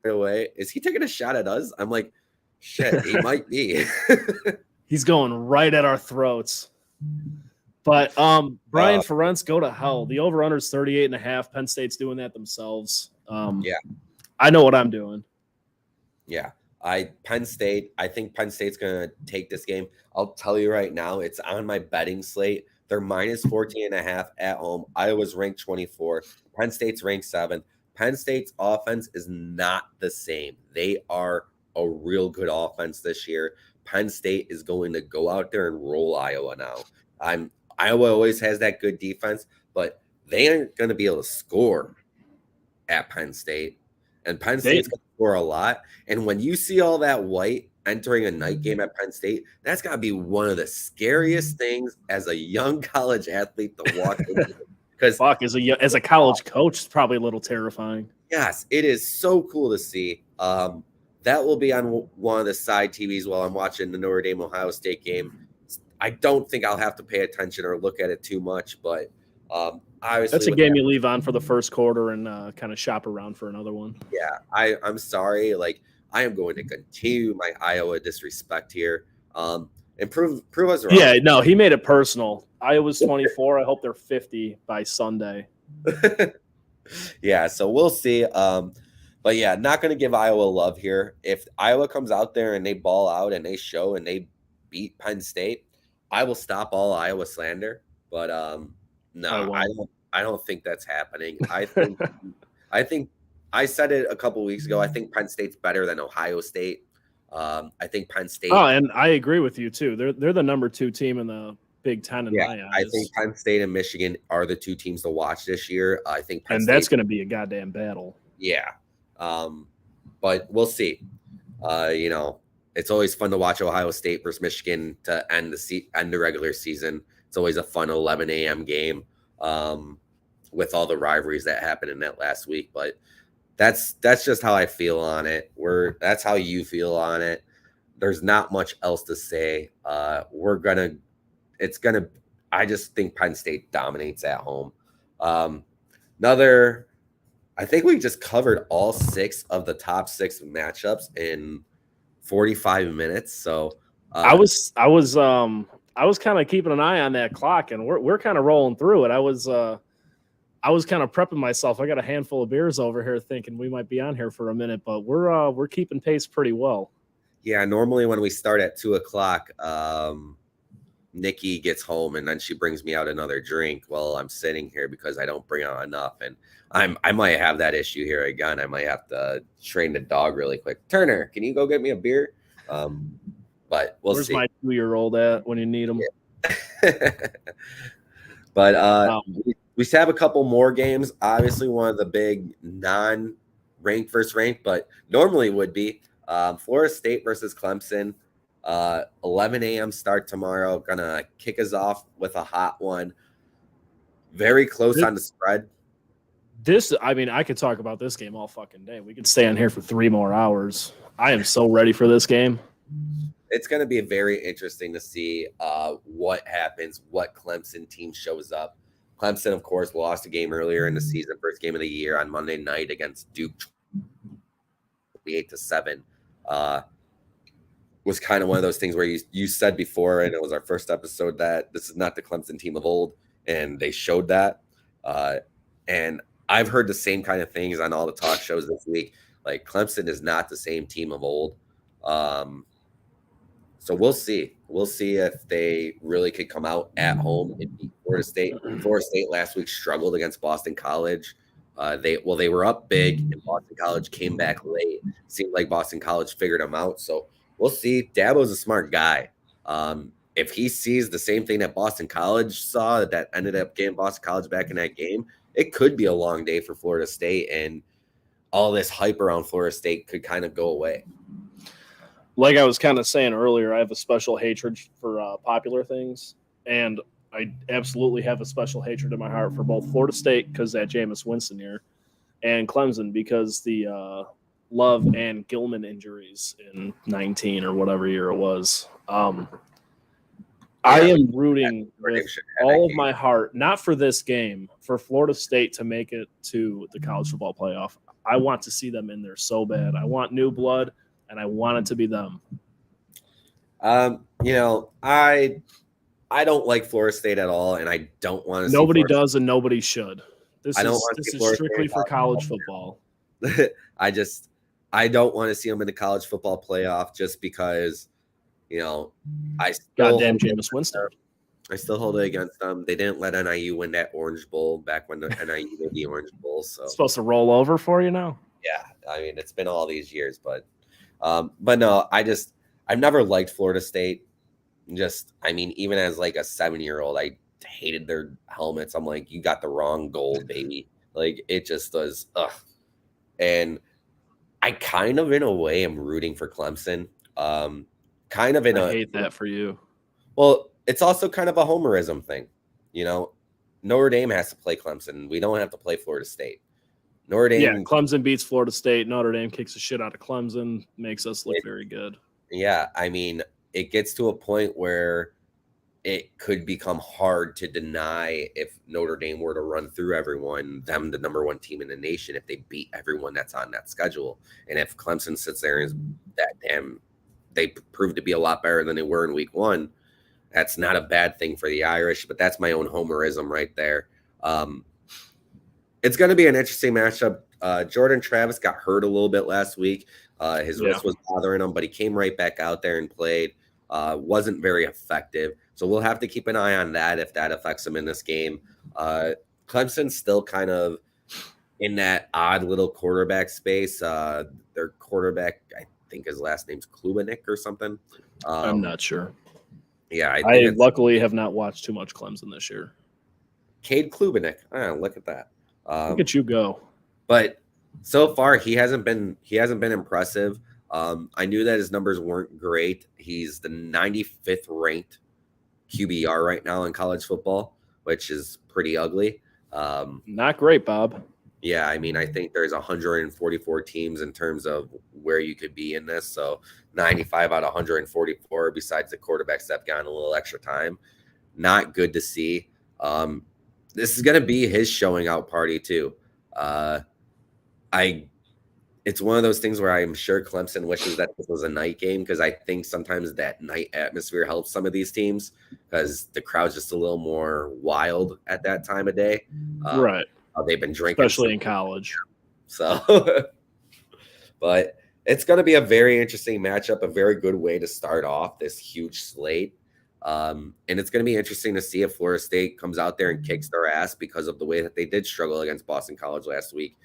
away. Is he taking a shot at us? I'm like, shit, he might be. He's going right at our throats. But Brian Ferentz, go to hell. The over-under is 38.5. Penn State's doing that themselves. Yeah. I know what I'm doing. Yeah. I think Penn State's going to take this game. I'll tell you right now, it's on my betting slate. They're minus 14.5 at home. Iowa's ranked 24. Penn State's ranked 7. Penn State's offense is not the same. They are a real good offense this year. Penn State is going to go out there and roll Iowa now. Iowa always has that good defense, but they aren't going to be able to score at Penn State. And Penn State's going to score a lot. And when you see all that white entering a night game at Penn State, that's got to be one of the scariest things as a young college athlete to walk into. Because as a college coach, it's probably a little terrifying. Yes, it is so cool to see. That will be on one of the side TVs while I'm watching the Notre Dame Ohio State game. I don't think I'll have to pay attention or look at it too much, but obviously that's a game you leave on for the first quarter and kind of shop around for another one. Yeah, I'm sorry. I am going to continue my Iowa disrespect here. And prove us wrong. Yeah, no, he made it personal. Iowa's 24. I hope they're 50 by Sunday. Yeah, so we'll see. But yeah, not going to give Iowa love here. If Iowa comes out there and they ball out and they show and they beat Penn State, I will stop all Iowa slander. But no, I don't think that's happening. I think I said it a couple weeks ago. I think Penn State's better than Ohio State. I think Penn State. Oh, and I agree with you too. They're the number 2 team in the Big Ten in my eyes. I think Penn State and Michigan are the 2 teams to watch this year. I think that's going to be a goddamn battle. Yeah, but we'll see. It's always fun to watch Ohio State versus Michigan to end the regular season. It's always a fun 11 a.m. game with all the rivalries that happened in that last week. But that's just how I feel on it. That's how you feel on it. There's not much else to say. I just think Penn State dominates at home. I think we just covered all 6 of the top 6 matchups in 45 minutes. So I was kind of keeping an eye on that clock, and we're kind of rolling through it. I was kind of prepping myself. I got a handful of beers over here thinking we might be on here for a minute, but we're keeping pace pretty well. Yeah, normally when we start at 2:00, Nikki gets home and then she brings me out another drink while I'm sitting here because I don't bring out enough. And I might have that issue here again. I might have to train the dog really quick. Turner, can you go get me a beer? But we'll Where's see. my 2-year-old at when you need him? Yeah. But we have a couple more games. Obviously, one of the big non-ranked versus ranked, but normally would be Florida State versus Clemson. 11 a.m. start tomorrow. Gonna kick us off with a hot one. Very close on the spread. I could talk about this game all fucking day. We could stay on here for 3 more hours. I am so ready for this game. It's going to be very interesting to see what happens, what Clemson team shows up. Clemson, of course, lost a game earlier in the season, first game of the year on Monday night against Duke, 8-7. Was kind of one of those things where you said before, and it was our first episode, that this is not the Clemson team of old, and they showed that. And I've heard the same kind of things on all the talk shows this week. Like, Clemson is not the same team of old. So we'll see. We'll see if they really could come out at home and beat Florida State. Florida State last week struggled against Boston College. They were up big, and Boston College came back late. Seemed like Boston College figured them out. So we'll see. Dabo's a smart guy. If he sees the same thing that Boston College saw that ended up getting Boston College back in that game, it could be a long day for Florida State, and all this hype around Florida State could kind of go away. Like I was kind of saying earlier, I have a special hatred for popular things, and I absolutely have a special hatred in my heart for both Florida State because that Jameis Winston year, and Clemson because the Love and Gilman injuries in 19 or whatever year it was. I am rooting with all of my heart, not for this game, for Florida State to make it to the college football playoff. I want to see them in there so bad. I want new blood, and I want it to be them. I don't like Florida State at all, and I don't want to. Nobody does, and nobody should. This is Florida strictly for college football. I don't want to see them in the college football playoff just because, I still goddamn Jameis Winston. I still hold it against them. They didn't let NIU win that Orange Bowl back when the NIU did the Orange Bowl. So it's supposed to roll over for you now. Yeah, I mean, it's been all these years, but no, I've never liked Florida State. Even as like a 7-year-old, I hated their helmets. I'm like, you got the wrong gold, baby. Like, it just was, ugh. And I kind of, in a way, am rooting for Clemson. I hate that for you. Well, it's also kind of a homerism thing. Notre Dame has to play Clemson. We don't have to play Florida State. Notre Dame. Yeah, Clemson beats Florida State. Notre Dame kicks the shit out of Clemson, makes us look very good. Yeah, I mean, it gets to a point where it could become hard to deny if Notre Dame were to run through everyone, them the number one team in the nation, if they beat everyone that's on that schedule. And if Clemson sits there and they prove to be a lot better than they were in week 1, that's not a bad thing for the Irish, but that's my own homerism right there. It's going to be an interesting matchup. Jordan Travis got hurt a little bit last week. His wrist was bothering him, but he came right back out there and played. Wasn't very effective. So we'll have to keep an eye on that if that affects him in this game. Clemson's still kind of in that odd little quarterback space. Their quarterback, I think his last name's Klubenik or something. I'm not sure. Yeah, I luckily have not watched too much Clemson this year. Cade Klubenik. Look at that. Look at you go. But so far, he hasn't been impressive. I knew that his numbers weren't great. He's the 95th ranked QBR right now in college football, which is pretty ugly. Not great, Bob. Yeah, I mean, I think there's 144 teams in terms of where you could be in this. So 95 out of 144, besides the quarterbacks that have gotten a little extra time. Not good to see. This is going to be his showing out party too. It's one of those things where I'm sure Clemson wishes that this was a night game, because I think sometimes that night atmosphere helps some of these teams because the crowd's just a little more wild at that time of day. Right. They've been drinking. Especially in college. So, but it's going to be a very interesting matchup, a very good way to start off this huge slate. And it's going to be interesting to see if Florida State comes out there and kicks their ass because of the way that they did struggle against Boston College last week.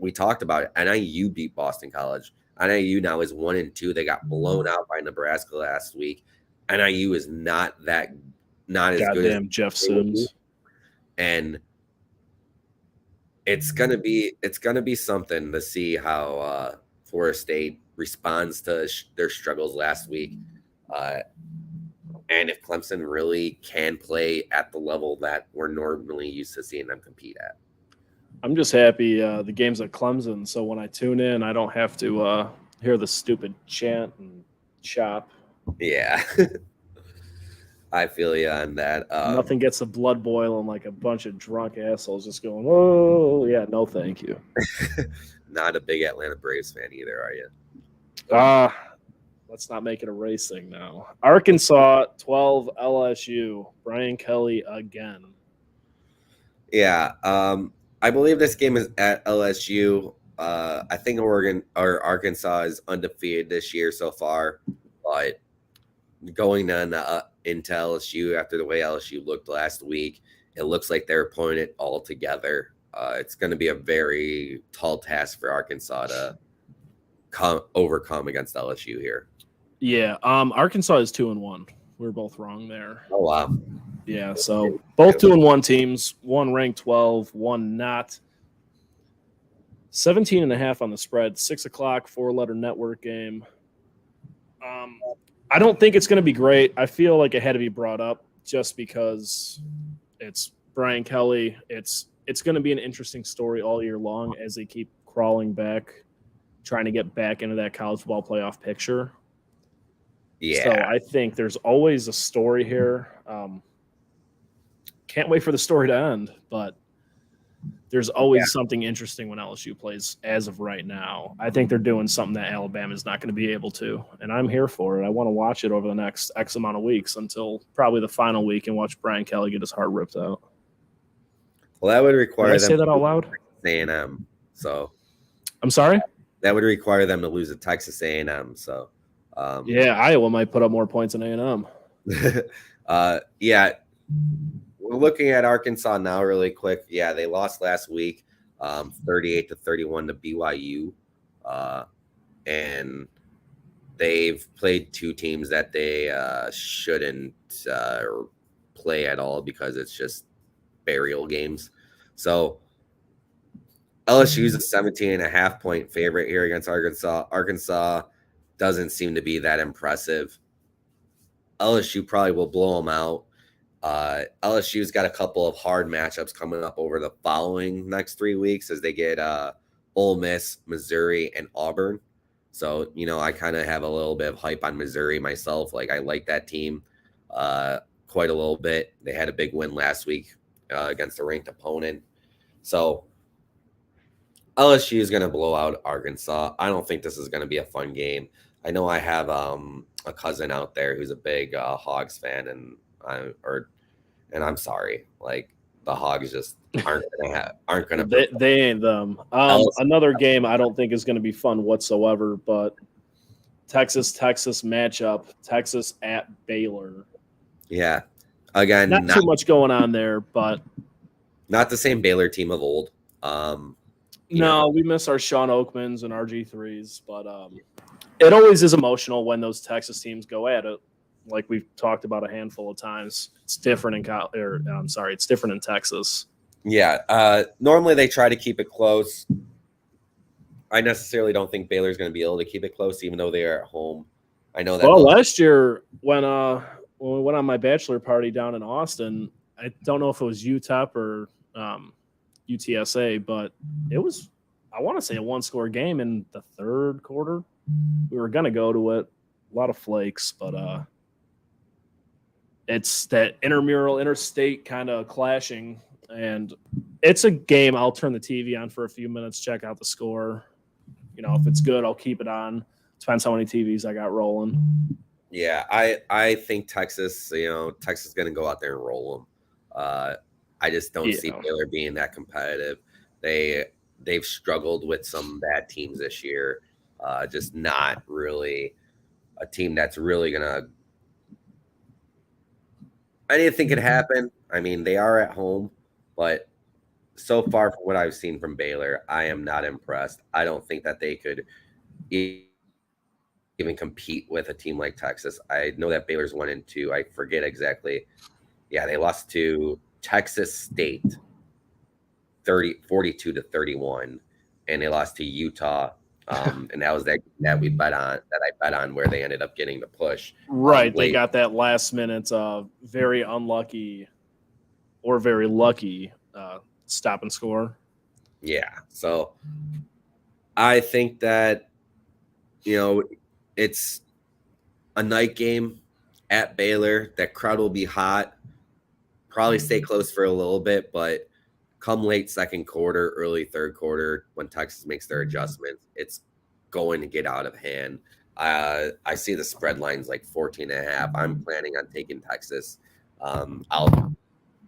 We talked about it. NIU beat Boston College. NIU now is 1-2. They got blown out by Nebraska last week. NIU is not as good as Goddamn Jeff Sims. And it's gonna be something to see how Florida State responds to their struggles last week. And if Clemson really can play at the level that we're normally used to seeing them compete at. I'm just happy the game's at Clemson, so when I tune in, I don't have to hear the stupid chant and chop. Yeah. I feel you on that. Nothing gets the blood boiling like a bunch of drunk assholes just going, oh, yeah, no thank you. Not a big Atlanta Braves fan either, are you? Let's not make it a race thing now. Arkansas 12 LSU. Brian Kelly again. Yeah, I believe this game is at LSU. I think Arkansas is undefeated this year so far, but going into LSU after the way LSU looked last week, it looks like they're pulling it all together. It's going to be a very tall task for Arkansas to overcome against LSU here. Yeah, Arkansas is 2-1. We're both wrong there. Oh wow. Yeah, so both 2-1 teams, one ranked 12, one not. 17.5 on the spread, 6 o'clock, 4-letter network game. I don't think it's going to be great. I feel like it had to be brought up just because it's Brian Kelly. It's going to be an interesting story all year long as they keep crawling back, trying to get back into that college football playoff picture. Yeah. So I think there's always a story here. Can't wait for the story to end, but there's always something interesting when LSU plays as of right now. I think they're doing something that Alabama is not going to be able to, and I'm here for it. I want to watch it over the next X amount of weeks until probably the final week and watch Brian Kelly get his heart ripped out. Well, that would require Did I say that out loud? A&M. So I'm sorry? That would require them to lose to Texas A&M. So yeah, Iowa might put up more points than A&M. Yeah. We're looking at Arkansas now really quick. Yeah, they lost last week 38-31 to BYU. And they've played two teams that they shouldn't play at all because it's just burial games. So LSU's a 17.5 point favorite here against Arkansas. Arkansas doesn't seem to be that impressive. LSU probably will blow them out. LSU's got a couple of hard matchups coming up over the following next 3 weeks as they get Ole Miss, Missouri, and Auburn. So, I kind of have a little bit of hype on Missouri myself. Like, I like that team quite a little bit. They had a big win last week against a ranked opponent. So, LSU is going to blow out Arkansas. I don't think this is going to be a fun game. I know I have a cousin out there who's a big Hogs fan, and I'm sorry, like the Hogs just aren't going to. They ain't them. Another game I don't think is going to be fun whatsoever, but Texas matchup, Texas at Baylor. Yeah, again, not too much going on there, but not the same Baylor team of old. We miss our Sean Oakmans and RG3s, but it always is emotional when those Texas teams go at it. Like we've talked about a handful of times, it's different it's different in Texas. Yeah, normally they try to keep it close. I necessarily don't think Baylor's going to be able to keep it close, even though they are at home. I know that. Well, last year when we went on my bachelor party down in Austin, I don't know if it was UTEP or UTSA, but it was, I want to say, a one-score game in the third quarter. We were going to go to it. A lot of flakes, but it's that intramural, interstate kind of clashing, and it's a game I'll turn the TV on for a few minutes, check out the score. If it's good, I'll keep it on. Depends how many TVs I got rolling. Yeah, I think Texas is going to go out there and roll them. I just don't see Baylor being that competitive. They've struggled with some bad teams this year. Just not really a team that's really going to anything could happen. I mean, they are at home, but so far from what I've seen from Baylor, I am not impressed. I don't think that they could even compete with a team like Texas. I know that Baylor's 1-2. I forget exactly. Yeah, they lost to Texas State 42-31, and they lost to Utah. And that was that we bet on, that I bet on, where they ended up getting the push. Right. They got that last minute, very unlucky or very lucky stop and score. Yeah. So I think that, it's a night game at Baylor. That crowd will be hot, probably stay close for a little bit, but come late second quarter, early third quarter, when Texas makes their adjustments, it's going to get out of hand. I see the spread lines like 14.5. I'm planning on taking Texas. I'll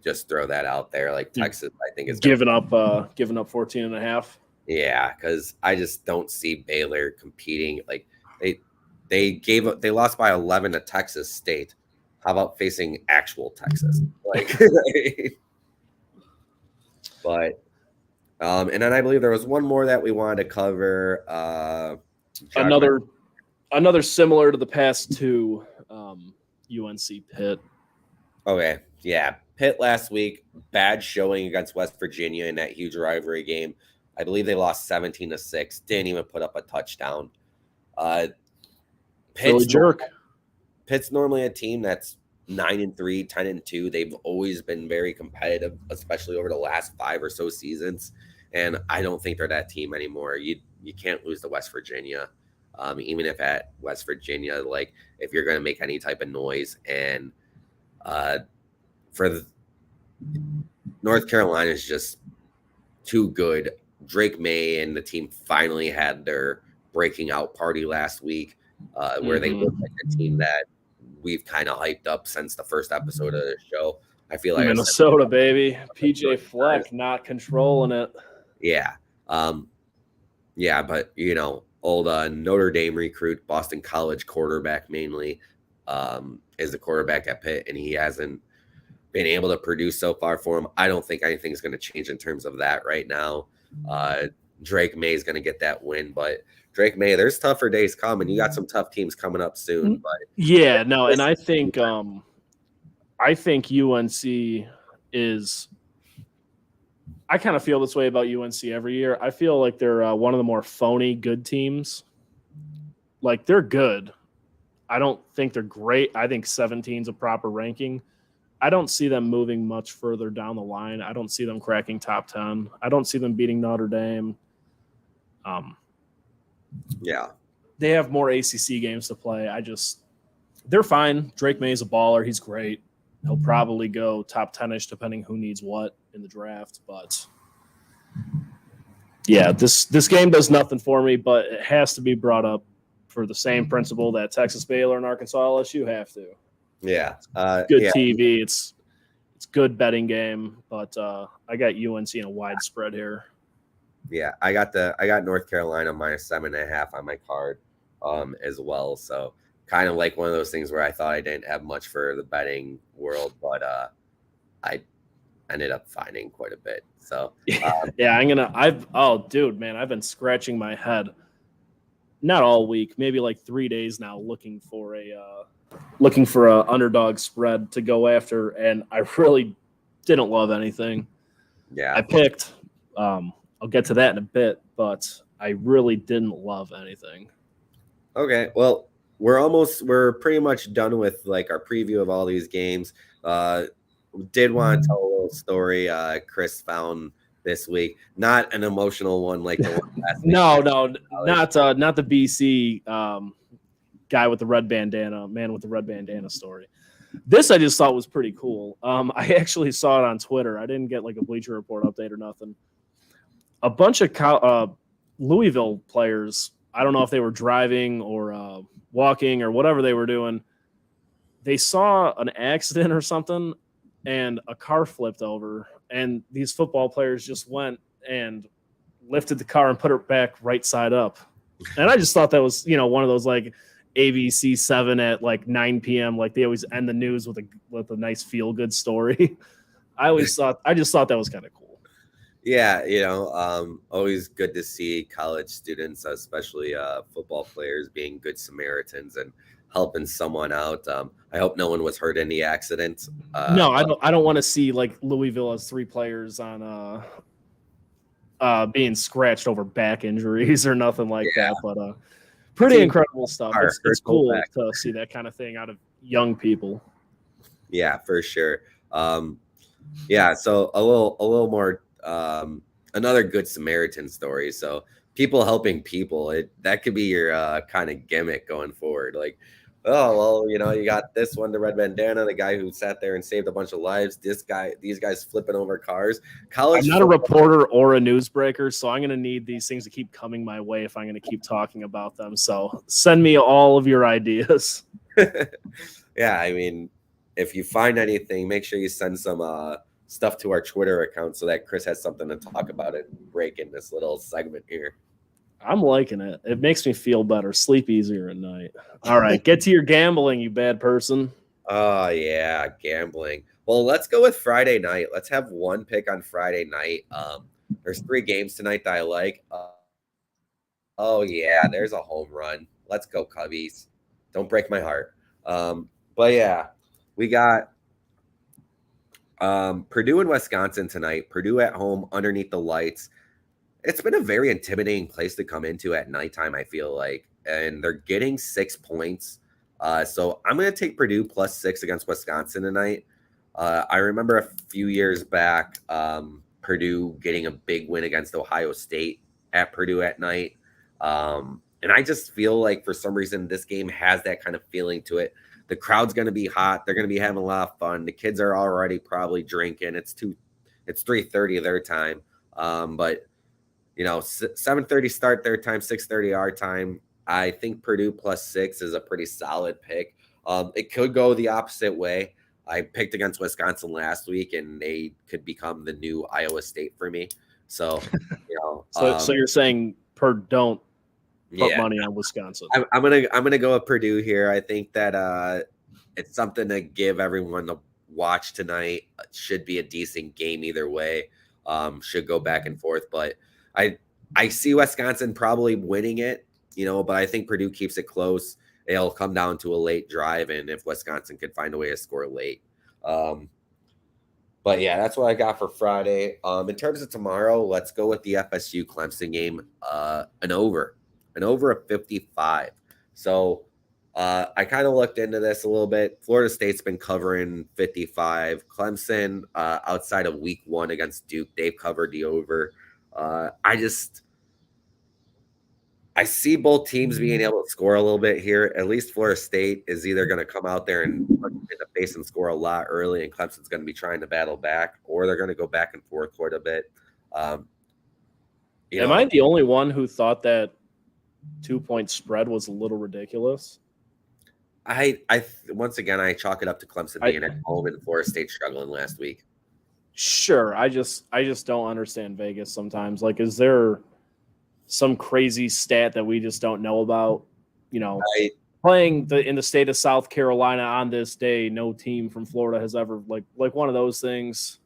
just throw that out there. Like Texas, I think is giving up 14.5. Yeah, because I just don't see Baylor competing. Like they lost by 11 to Texas State. How about facing actual Texas? Like, but and then I believe there was one more that we wanted to cover. Another similar to the past two, UNC Pitt. Okay, yeah, Pitt last week, bad showing against West Virginia in that huge rivalry game. I believe they lost 17-6. Didn't even put up a touchdown. Pitt's normally a team that's 9-3, 10-2. They've always been very competitive, especially over the last 5 or so seasons. And I don't think they're that team anymore. You can't lose to West Virginia, even if at West Virginia, like if you're going to make any type of noise. And North Carolina is just too good. Drake May and the team finally had their breaking out party last week, where they looked like a team that we've kind of hyped up since the first episode of the show. I feel like Minnesota, baby. PJ Fleck not controlling it. Yeah. Yeah, but old Notre Dame recruit, Boston College quarterback mainly, is the quarterback at Pitt, and he hasn't been able to produce so far for him. I don't think anything's going to change in terms of that right now. Drake May is going to get that win, but Drake May, there's tougher days coming. You got some tough teams coming up soon. But yeah, no, and I think UNC is. I kind of feel this way about UNC every year. I feel like they're one of the more phony good teams. Like, they're good. I don't think they're great. I think 17 is a proper ranking. I don't see them moving much further down the line. I don't see them cracking top 10. I don't see them beating Notre Dame. Yeah. They have more ACC games to play. They're fine. Drake May is a baller. He's great. He'll probably go top 10-ish depending who needs what in the draft. But, yeah, this game does nothing for me, but it has to be brought up for the same principle that Texas, Baylor, and Arkansas LSU have to. Yeah. Good TV. It's good betting game, but I got UNC in a wide spread here. Yeah, I got North Carolina -7.5 on my card as well. So kind of like one of those things where I thought I didn't have much for the betting world, but I ended up finding quite a bit. So yeah, I've been scratching my head not all week, maybe like 3 days now, looking for a underdog spread to go after, and I really didn't love anything. Yeah, I picked. I'll get to that in a bit, but I really didn't love anything. Okay, well, we're pretty much done with like our preview of all these games. Did want to tell a little story Chris found this week. Not an emotional one like the one last week. No, not the BC guy with the red bandana, man with the red bandana story. This I just thought was pretty cool. I actually saw it on Twitter. I didn't get like a Bleacher Report update or nothing. A bunch of Louisville players, I don't know if they were driving or walking or whatever they were doing, they saw an accident or something, and a car flipped over, and these football players just went and lifted the car and put it back right side up. And I just thought that was, one of those, like, ABC 7 at like 9 p.m. Like they always end the news with a nice feel good story. I just thought that was kind of cool. Yeah, always good to see college students, especially football players, being good Samaritans and helping someone out. I hope no one was hurt in the accident. No, I don't want to see like Louisville has 3 players on being scratched over back injuries or nothing like that. But pretty incredible stuff. It's cool to see that kind of thing out of young people. Yeah, for sure. Yeah, so a little more another good Samaritan story. So people helping people, that could be your kind of gimmick going forward. Like, oh well, you got this one, the red bandana, the guy who sat there and saved a bunch of lives. These guys flipping over cars. I'm not a reporter or a newsbreaker, so I'm going to need these things to keep coming my way if I'm going to keep talking about them. So send me all of your ideas. Yeah, I mean, if you find anything, make sure you send some stuff to our Twitter account so that Chris has something to talk about and break in this little segment here. I'm liking it. It makes me feel better. Sleep easier at night. All right, get to your gambling, you bad person. Oh, yeah, gambling. Well, let's go with Friday night. Let's have one pick on Friday night. There's 3 games tonight that I like. Oh, yeah, there's a home run. Let's go, Cubbies. Don't break my heart. But, yeah, we got Purdue and Wisconsin tonight. Purdue at home underneath the lights. It's been a very intimidating place to come into at nighttime, I feel like. And they're getting 6 points. So I'm going to take Purdue plus 6 against Wisconsin tonight. I remember a few years back, Purdue getting a big win against Ohio State at Purdue at night. And I just feel like for some reason this game has that kind of feeling to it. The crowd's going to be hot. They're going to be having a lot of fun. The kids are already probably drinking. It's 3:30 their time. But 7:30 start their time, 6:30 our time. I think Purdue plus 6 is a pretty solid pick. It could go the opposite way. I picked against Wisconsin last week, and they could become the new Iowa State for me. So, so you're saying don't put money on Wisconsin. I'm gonna go with Purdue here. I think that it's something to give everyone to watch tonight. It should be a decent game either way. Should go back and forth, but I see Wisconsin probably winning it, but I think Purdue keeps it close. It'll come down to a late drive, and if Wisconsin could find a way to score late. But yeah, that's what I got for Friday. In terms of tomorrow, let's go with the FSU Clemson game. An over of 55. So I kind of looked into this a little bit. Florida State's been covering 55. Clemson, outside of week 1 against Duke, they've covered the over. I see both teams being able to score a little bit here. At least Florida State is either going to come out there and punch in the face and score a lot early, and Clemson's going to be trying to battle back, or they're going to go back and forth quite a bit. Am I the only one who thought that 2-point spread was a little ridiculous? I once again, I chalk it up to Clemson being at home and Florida State struggling last week. Sure. I just don't understand Vegas sometimes. Like, is there some crazy stat that we just don't know about? Playing in the state of South Carolina on this day, no team from Florida has ever like one of those things.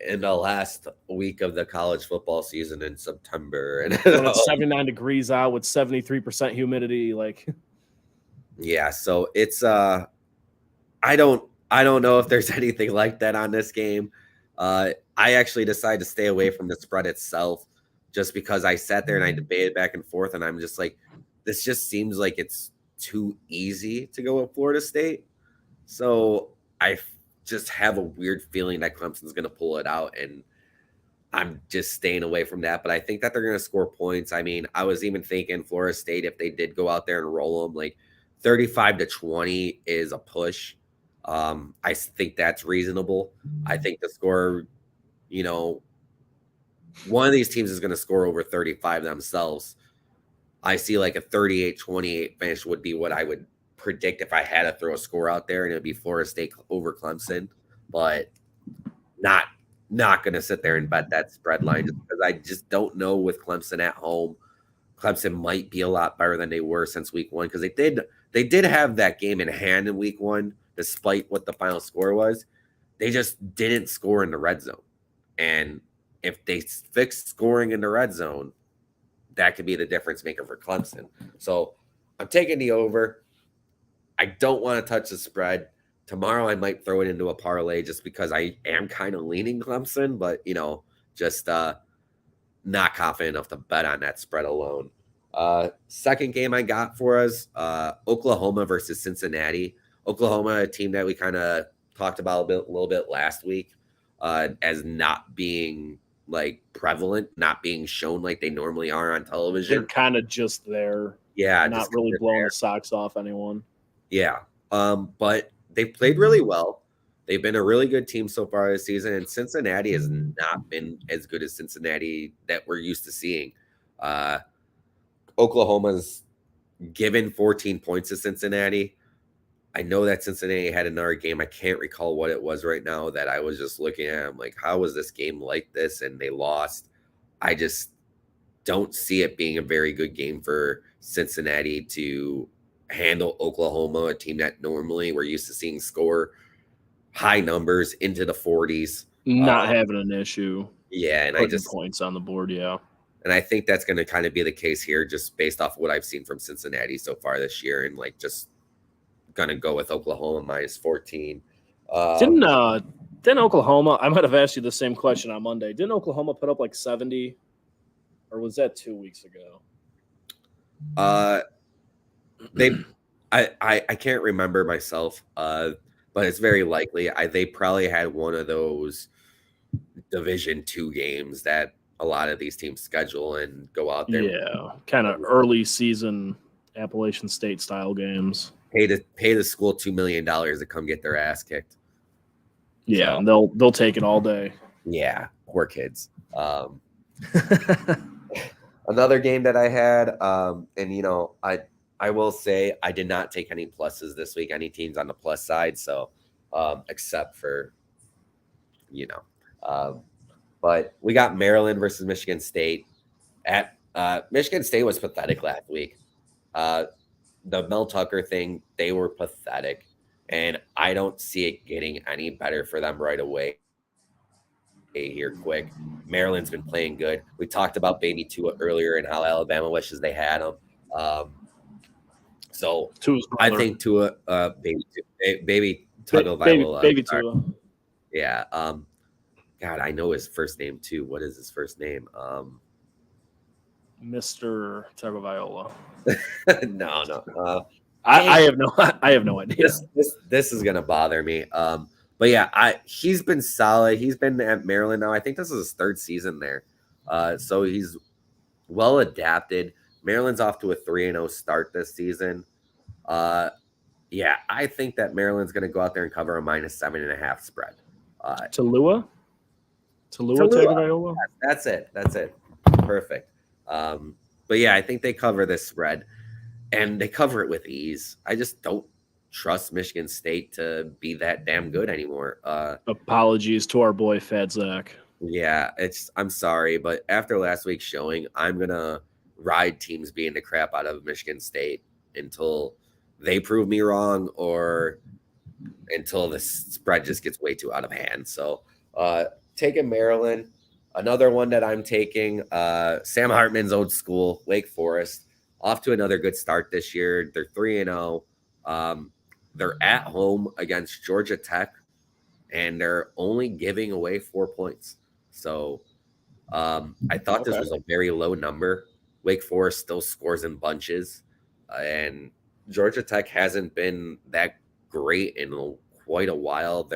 In the last week of the college football season in September, and it's 79 degrees out with 73% humidity. Yeah, so it's I don't know if there's anything like that on this game. I actually decided to stay away from the spread itself, just because I sat there and I debated back and forth, and I'm just like, this just seems like it's too easy to go with Florida State. So I just have a weird feeling that Clemson's going to pull it out, and I'm just staying away from that. But I think that they're going to score points. I mean, I was even thinking Florida State, if they did go out there and roll them, like 35-20 is a push. I think that's reasonable. I think the score, one of these teams is going to score over 35 themselves. I see like a 38-28 finish would be what I would predict if I had to throw a score out there, and it would be Florida State over Clemson, but not going to sit there and bet that spread line, just because I just don't know with Clemson at home. Clemson might be a lot better than they were since week 1 because they did have that game in hand in week 1, despite what the final score was. They just didn't score in the red zone. And if they fix scoring in the red zone, that could be the difference maker for Clemson. So I'm taking the over. I don't want to touch the spread. Tomorrow I might throw it into a parlay just because I am kind of leaning Clemson, but just not confident enough to bet on that spread alone. Second game I got for us, Oklahoma versus Cincinnati. Oklahoma, a team that we kind of talked about a little bit last week, as not being like prevalent, not being shown like they normally are on television. They're kind of just there. Yeah, not really blowing the socks off anyone. Yeah. But they played really well. They've been a really good team so far this season, and Cincinnati has not been as good as Cincinnati that we're used to seeing. Oklahoma's given 14 points to Cincinnati. I know that Cincinnati had another game. I can't recall what it was right now that I was just looking at. I'm like, how was this game like this? And they lost. I just don't see it being a very good game for Cincinnati to handle Oklahoma, a team that normally we're used to seeing score high numbers into the 40s. Not having an issue. Yeah, and putting points on the board, yeah. And I think that's going to kind of be the case here, just based off what I've seen from Cincinnati so far this year, and like just going to go with Oklahoma minus 14. Didn't Oklahoma? I might have asked you the same question on Monday. Didn't Oklahoma put up like 70, or was that 2 weeks ago? I can't remember myself, but it's very likely. They probably had one of those Division II games that a lot of these teams schedule and go out there. Yeah, kind of early season Appalachian State style games. Pay the school $2 million to come get their ass kicked. Yeah, and they'll take it all day. Yeah, poor kids. Another game that I had, and I will say I did not take any pluses this week, any teams on the plus side. So, except for, but we got Maryland versus Michigan State. At Michigan State was pathetic last week. The Mel Tucker thing, they were pathetic, and I don't see it getting any better for them right away. Here quick. Maryland's been playing good. We talked about Baby Tua earlier and how Alabama wishes they had him. So I think Tua, baby Tagovailoa, baby Tua. Yeah. God, I know his first name too. What is his first name? Mr. Tagovailoa. No. I have no idea. This is gonna bother me. But yeah, he's been solid. He's been at Maryland now. I think this is his third season there. So he's well adapted. Maryland's off to a 3-0 start this season. Yeah, I think that Maryland's going to go out there and cover a minus 7.5 spread. Tallulah Tagovailoa? That's it. Perfect. But yeah, I think they cover this spread, and they cover it with ease. I just don't trust Michigan State to be that damn good anymore. Apologies to our boy Fat Zach. Yeah, I'm sorry, but after last week's showing, I'm gonna ride teams beating the crap out of Michigan State until they prove me wrong or until the spread just gets way too out of hand. So taking Maryland. Another one that I'm taking, Sam Hartman's old school, Wake Forest, off to another good start this year. They're 3-0. They're at home against Georgia Tech, and they're only giving away 4 points. So I thought this was a very low number. Wake Forest still scores in bunches, and Georgia Tech hasn't been that great in quite a while.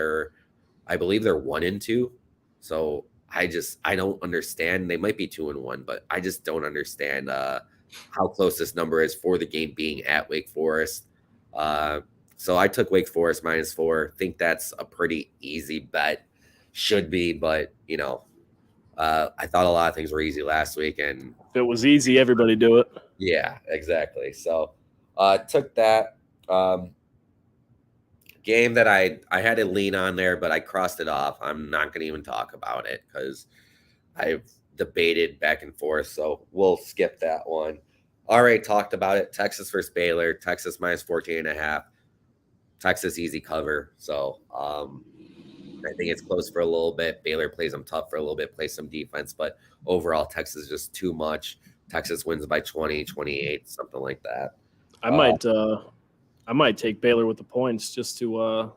I believe they're 1-2. So I don't understand. They might be 2-1, but I just don't understand how close this number is for the game being at Wake Forest. So I took Wake Forest minus 4. Think that's a pretty easy bet. Should be, but I thought a lot of things were easy last week, and if it was easy, everybody do it. Yeah, exactly. So took that game that I had to lean on there, but I crossed it off. I'm not going to even talk about it because I've debated back and forth. So we'll skip that one. Already talked about it. Texas versus Baylor. Texas minus 14.5. Texas easy cover. So I think it's close for a little bit. Baylor plays them tough for a little bit, plays some defense, but overall Texas is just too much. Texas wins by 20, 28, something like that. I might take Baylor with the points just to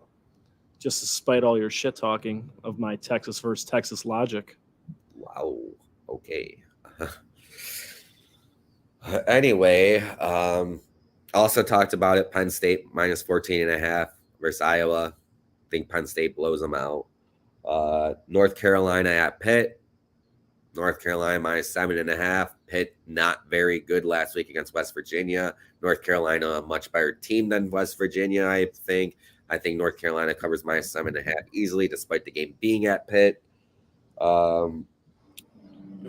spite all your shit talking of my Texas versus Texas logic. Wow. Okay. Anyway, also talked about it. Penn State minus 14.5 versus Iowa. I think Penn State blows them out. North Carolina at Pitt. North Carolina minus 7.5. Pitt not very good last week against West Virginia. North Carolina a much better team than West Virginia, I think. I think North Carolina covers minus 7.5 easily, despite the game being at Pitt. Oregon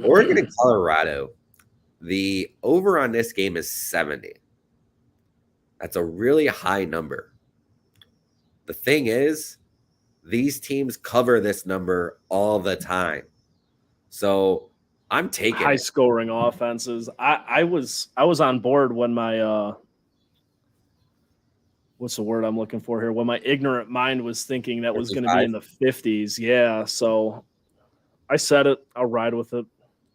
and Colorado. The over on this game is 70. That's a really high number. The thing is, these teams cover this number all the time. So I'm taking high scoring offenses. I was on board when my what's the word I'm looking for here? When my ignorant mind was thinking that was going to be in the 50s. Yeah. So I said it. I'll ride with it.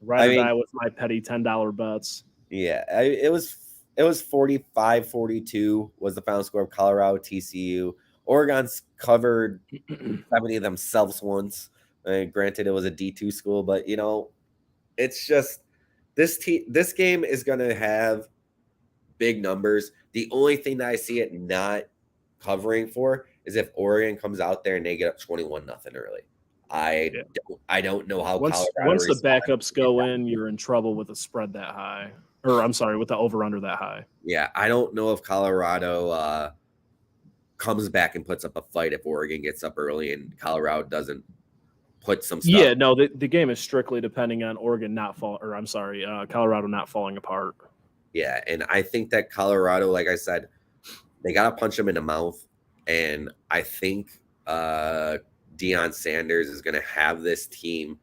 Ride or die with my petty $10 bets. Yeah. It was 45-42 was the final score of Colorado TCU. Oregon's covered 70 of themselves once. Granted, it was a D2 school, but it's just this game is going to have big numbers. The only thing that I see it not covering for is if Oregon comes out there and they get up 21-0 early. I don't know how once the backups go in, you're in trouble with a spread that high. Or I'm sorry, with the over-under that high. Yeah, I don't know if Colorado comes back and puts up a fight if Oregon gets up early and Colorado doesn't put some stuff. Yeah, no, the game is strictly depending on Oregon Colorado not falling apart. Yeah, and I think that Colorado, like I said, they got to punch them in the mouth. And I think Deion Sanders is going to have this team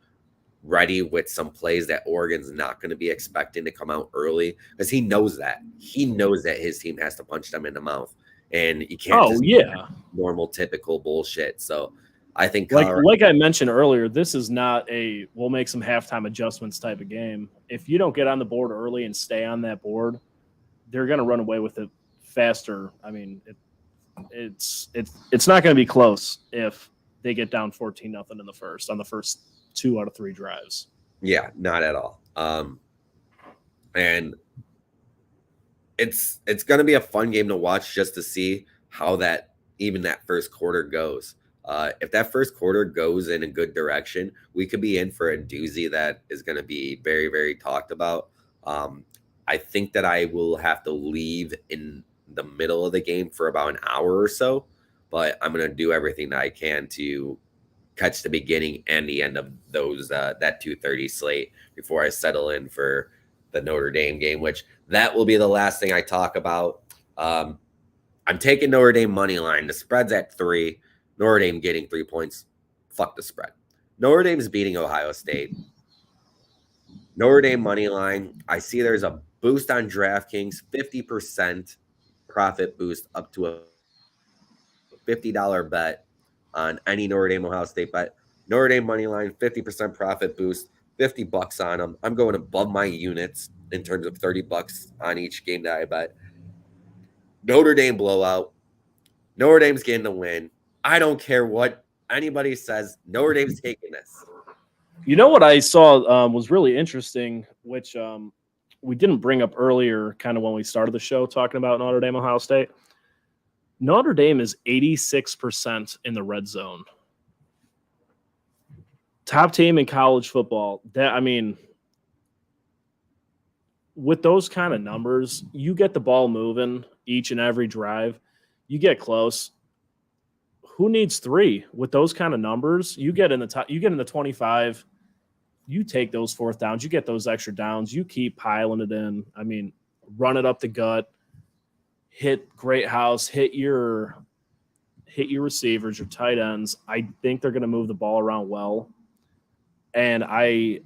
ready with some plays that Oregon's not going to be expecting to come out early because he knows that. He knows that his team has to punch them in the mouth. And you can't normal, typical bullshit. So I think like I mentioned earlier, this is not we'll make some halftime adjustments type of game. If you don't get on the board early and stay on that board, they're going to run away with it faster. I mean, it's not going to be close if they get down 14-0 in the first on the first 2 out of 3 drives. Yeah, not at all. And it's going to be a fun game to watch just to see how that first quarter goes. If that first quarter goes in a good direction, we could be in for a doozy that is going to be very, very talked about. I think that I will have to leave in the middle of the game for about an hour or so, but I'm going to do everything that I can to catch the beginning and the end of those that 2:30 slate before I settle in for the Notre Dame game, which that will be the last thing I talk about. I'm taking Notre Dame money line. The spread's at 3. Notre Dame getting 3 points. Fuck the spread. Notre Dame is beating Ohio State. Notre Dame money line. I see there's a boost on DraftKings, 50% profit boost up to a $50 bet on any Notre Dame Ohio State bet. Notre Dame money line, 50% profit boost, $50 on them. I'm going above my units in terms of $30 on each game that I bet. Notre Dame blowout. Notre Dame's getting the win. I don't care what anybody says. Notre Dame's taking this. You know what I saw was really interesting, which we didn't bring up earlier, kind of when we started the show talking about Notre Dame, Ohio State. Notre Dame is 86% in the red zone. Top team in college football. With those kind of numbers, you get the ball moving each and every drive. You get close. Who needs 3 with those kind of numbers? You get in the top. You get in the 25. You take those 4th downs. You get those extra downs. You keep piling it in. I mean, run it up the gut. Hit great house. Hit your receivers, your tight ends. I think they're going to move the ball around well. And I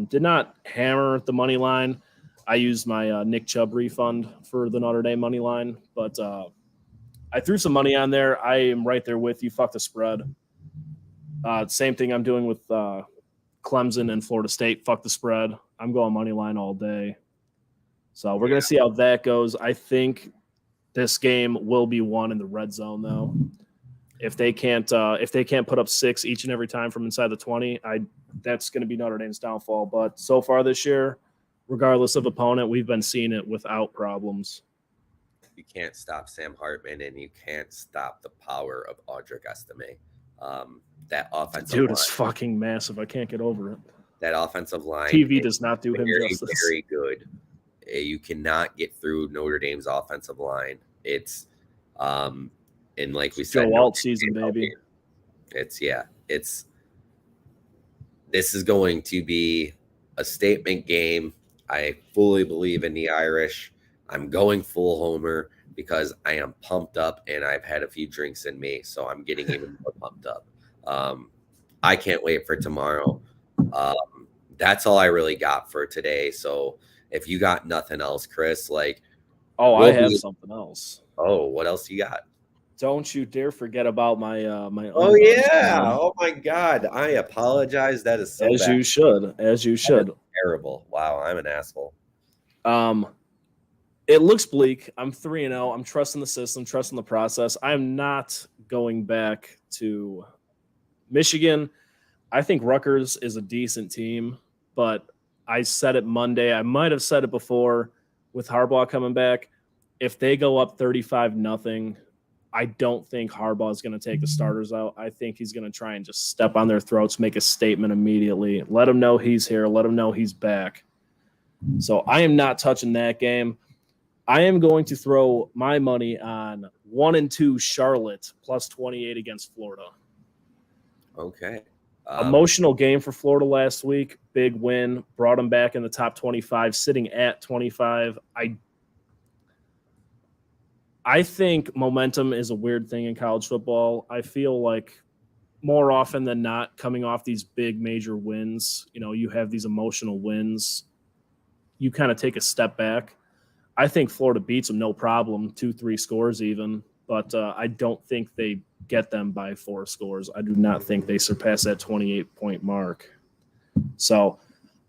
did not hammer the money line. I used my Nick Chubb refund for the Notre Dame money line, but I threw some money on there. I am right there with you. Fuck the spread. Same thing I'm doing with Clemson and Florida State. Fuck the spread. I'm going money line all day. So we're going to see how that goes. I think this game will be won in the red zone, though. If they can't put up 6 each and every time from inside the 20, that's going to be Notre Dame's downfall. But so far this year, regardless of opponent, we've been seeing it without problems. You can't stop Sam Hartman, and you can't stop the power of Audric Estime. That offensive line is fucking massive. I can't get over it. That offensive line. TV does not do him justice. Very good. You cannot get through Notre Dame's offensive line. It's and like we said, Joe Alt season, baby. This is going to be a statement game. I fully believe in the Irish. I'm going full homer because I am pumped up and I've had a few drinks in me, so I'm getting even more pumped up. I can't wait for tomorrow. That's all I really got for today. So if you got nothing else, Chris, I have something else. Oh, what else you got? Don't you dare forget about my my. Oh yeah! Oh my God! I apologize. That is so as bad. You should. As you should. Terrible. Wow, I'm an asshole. It looks bleak. I'm 3-0. I'm trusting the system, trusting the process. I'm not going back to Michigan. I think Rutgers is a decent team, but I said it Monday. I might have said it before with Harbaugh coming back. If they go up 35-0, I don't think Harbaugh is going to take the starters out. I think he's going to try and just step on their throats, make a statement immediately. Let them know he's here. Let them know he's back. So I am not touching that game. I am going to throw my money on 1-2 Charlotte plus 28 against Florida. Okay. Emotional game for Florida last week. Big win. Brought them back in the top 25, sitting at 25. I think momentum is a weird thing in college football. I feel like more often than not, coming off these big major wins, you have these emotional wins, you kind of take a step back. I think Florida beats them no problem, 2-3 scores even, but I don't think they get them by 4 scores. I do not think they surpass that 28-point mark. So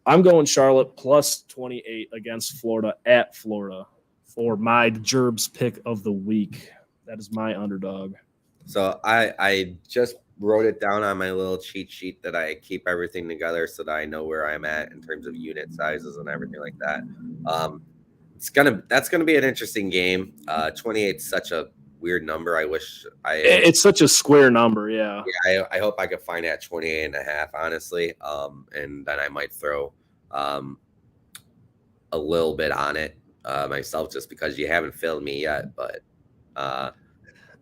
I'm going Charlotte plus 28 against Florida at Florida for my Gerbs pick of the week. That is my underdog. So I just wrote it down on my little cheat sheet that I keep everything together so that I know where I'm at in terms of unit sizes and everything like that. That's gonna be an interesting game. 28 is such a weird number. It's such a square number. Yeah. I hope I could find it at 28.5, honestly. And then I might throw a little bit on it myself just because you haven't filled me yet. But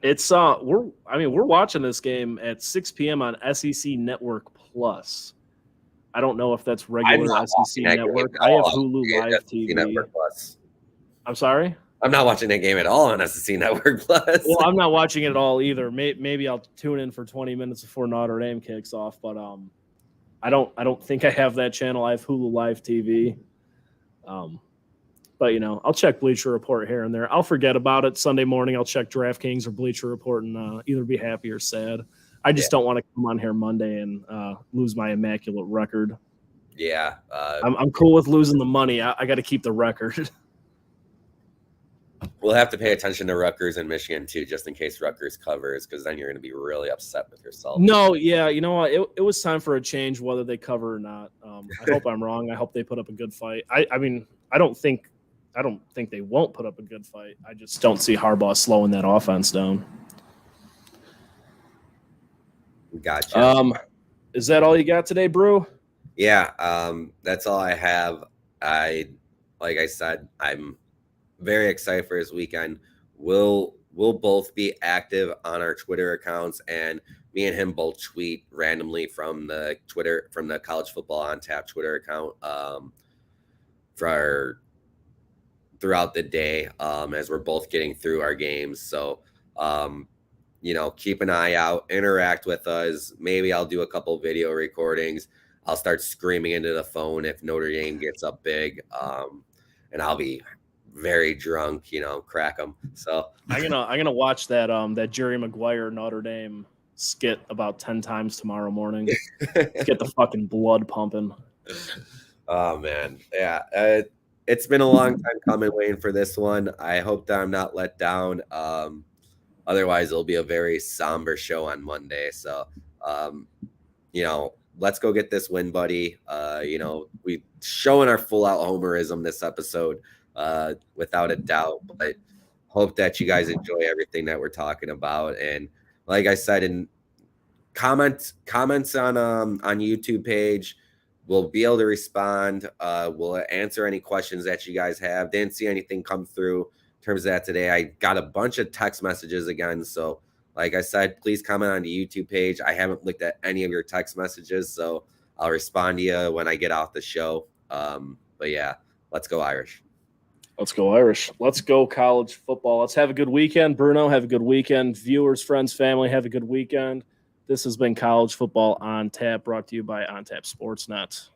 it's we're watching this game at 6 p.m. on SEC Network Plus. I don't know if that's regular SEC Network. I have Hulu Live TV. Network Plus. I'm sorry? I'm not watching that game at all on SEC Network Plus. Well, I'm not watching it at all either. Maybe I'll tune in for 20 minutes before Notre Dame kicks off, but I don't think I have that channel. I have Hulu Live TV. But I'll check Bleacher Report here and there. I'll forget about it Sunday morning. I'll check DraftKings or Bleacher Report and either be happy or sad. I just don't want to come on here Monday and lose my immaculate record. Yeah, I'm cool with losing the money. I got to keep the record. We'll have to pay attention to Rutgers and Michigan too, just in case Rutgers covers, because then you're going to be really upset with yourself. No, yeah, you know what? It was time for a change, whether they cover or not. I hope I'm wrong. I hope they put up a good fight. I mean, I don't think they won't put up a good fight. I just don't see Harbaugh slowing that offense down. Gotcha. Is that all you got today, Brew? Yeah, that's all I have. Like I said, I'm very excited for this weekend. We'll both be active on our Twitter accounts, and me and him both tweet randomly from the College Football on Tap Twitter account throughout the day as we're both getting through our games. So keep an eye out, interact with us. Maybe I'll do a couple video recordings. I'll start screaming into the phone if Notre Dame gets up big. and I'll be very drunk, crack them. So I'm gonna watch that Jerry Maguire Notre Dame skit about 10 times tomorrow morning. Let's get the fucking blood pumping. Oh man, yeah. It's been a long time coming, waiting for this one. I hope that I'm not let down. Otherwise, it'll be a very somber show on Monday. So, let's go get this win, buddy. We showing our full out homerism this episode, without a doubt. But hope that you guys enjoy everything that we're talking about. And like I said, in comments on YouTube page, we'll be able to respond. We'll answer any questions that you guys have. Didn't see anything come through in terms of that today. I got a bunch of text messages again. So like I said, please comment on the YouTube page. I haven't looked at any of your text messages, so I'll respond to you when I get off the show. But yeah, let's go Irish. Let's go Irish. Let's go college football. Let's have a good weekend. Bruno, have a good weekend. Viewers, friends, family, have a good weekend. This has been College Football on Tap, brought to you by On Tap Sportsnet.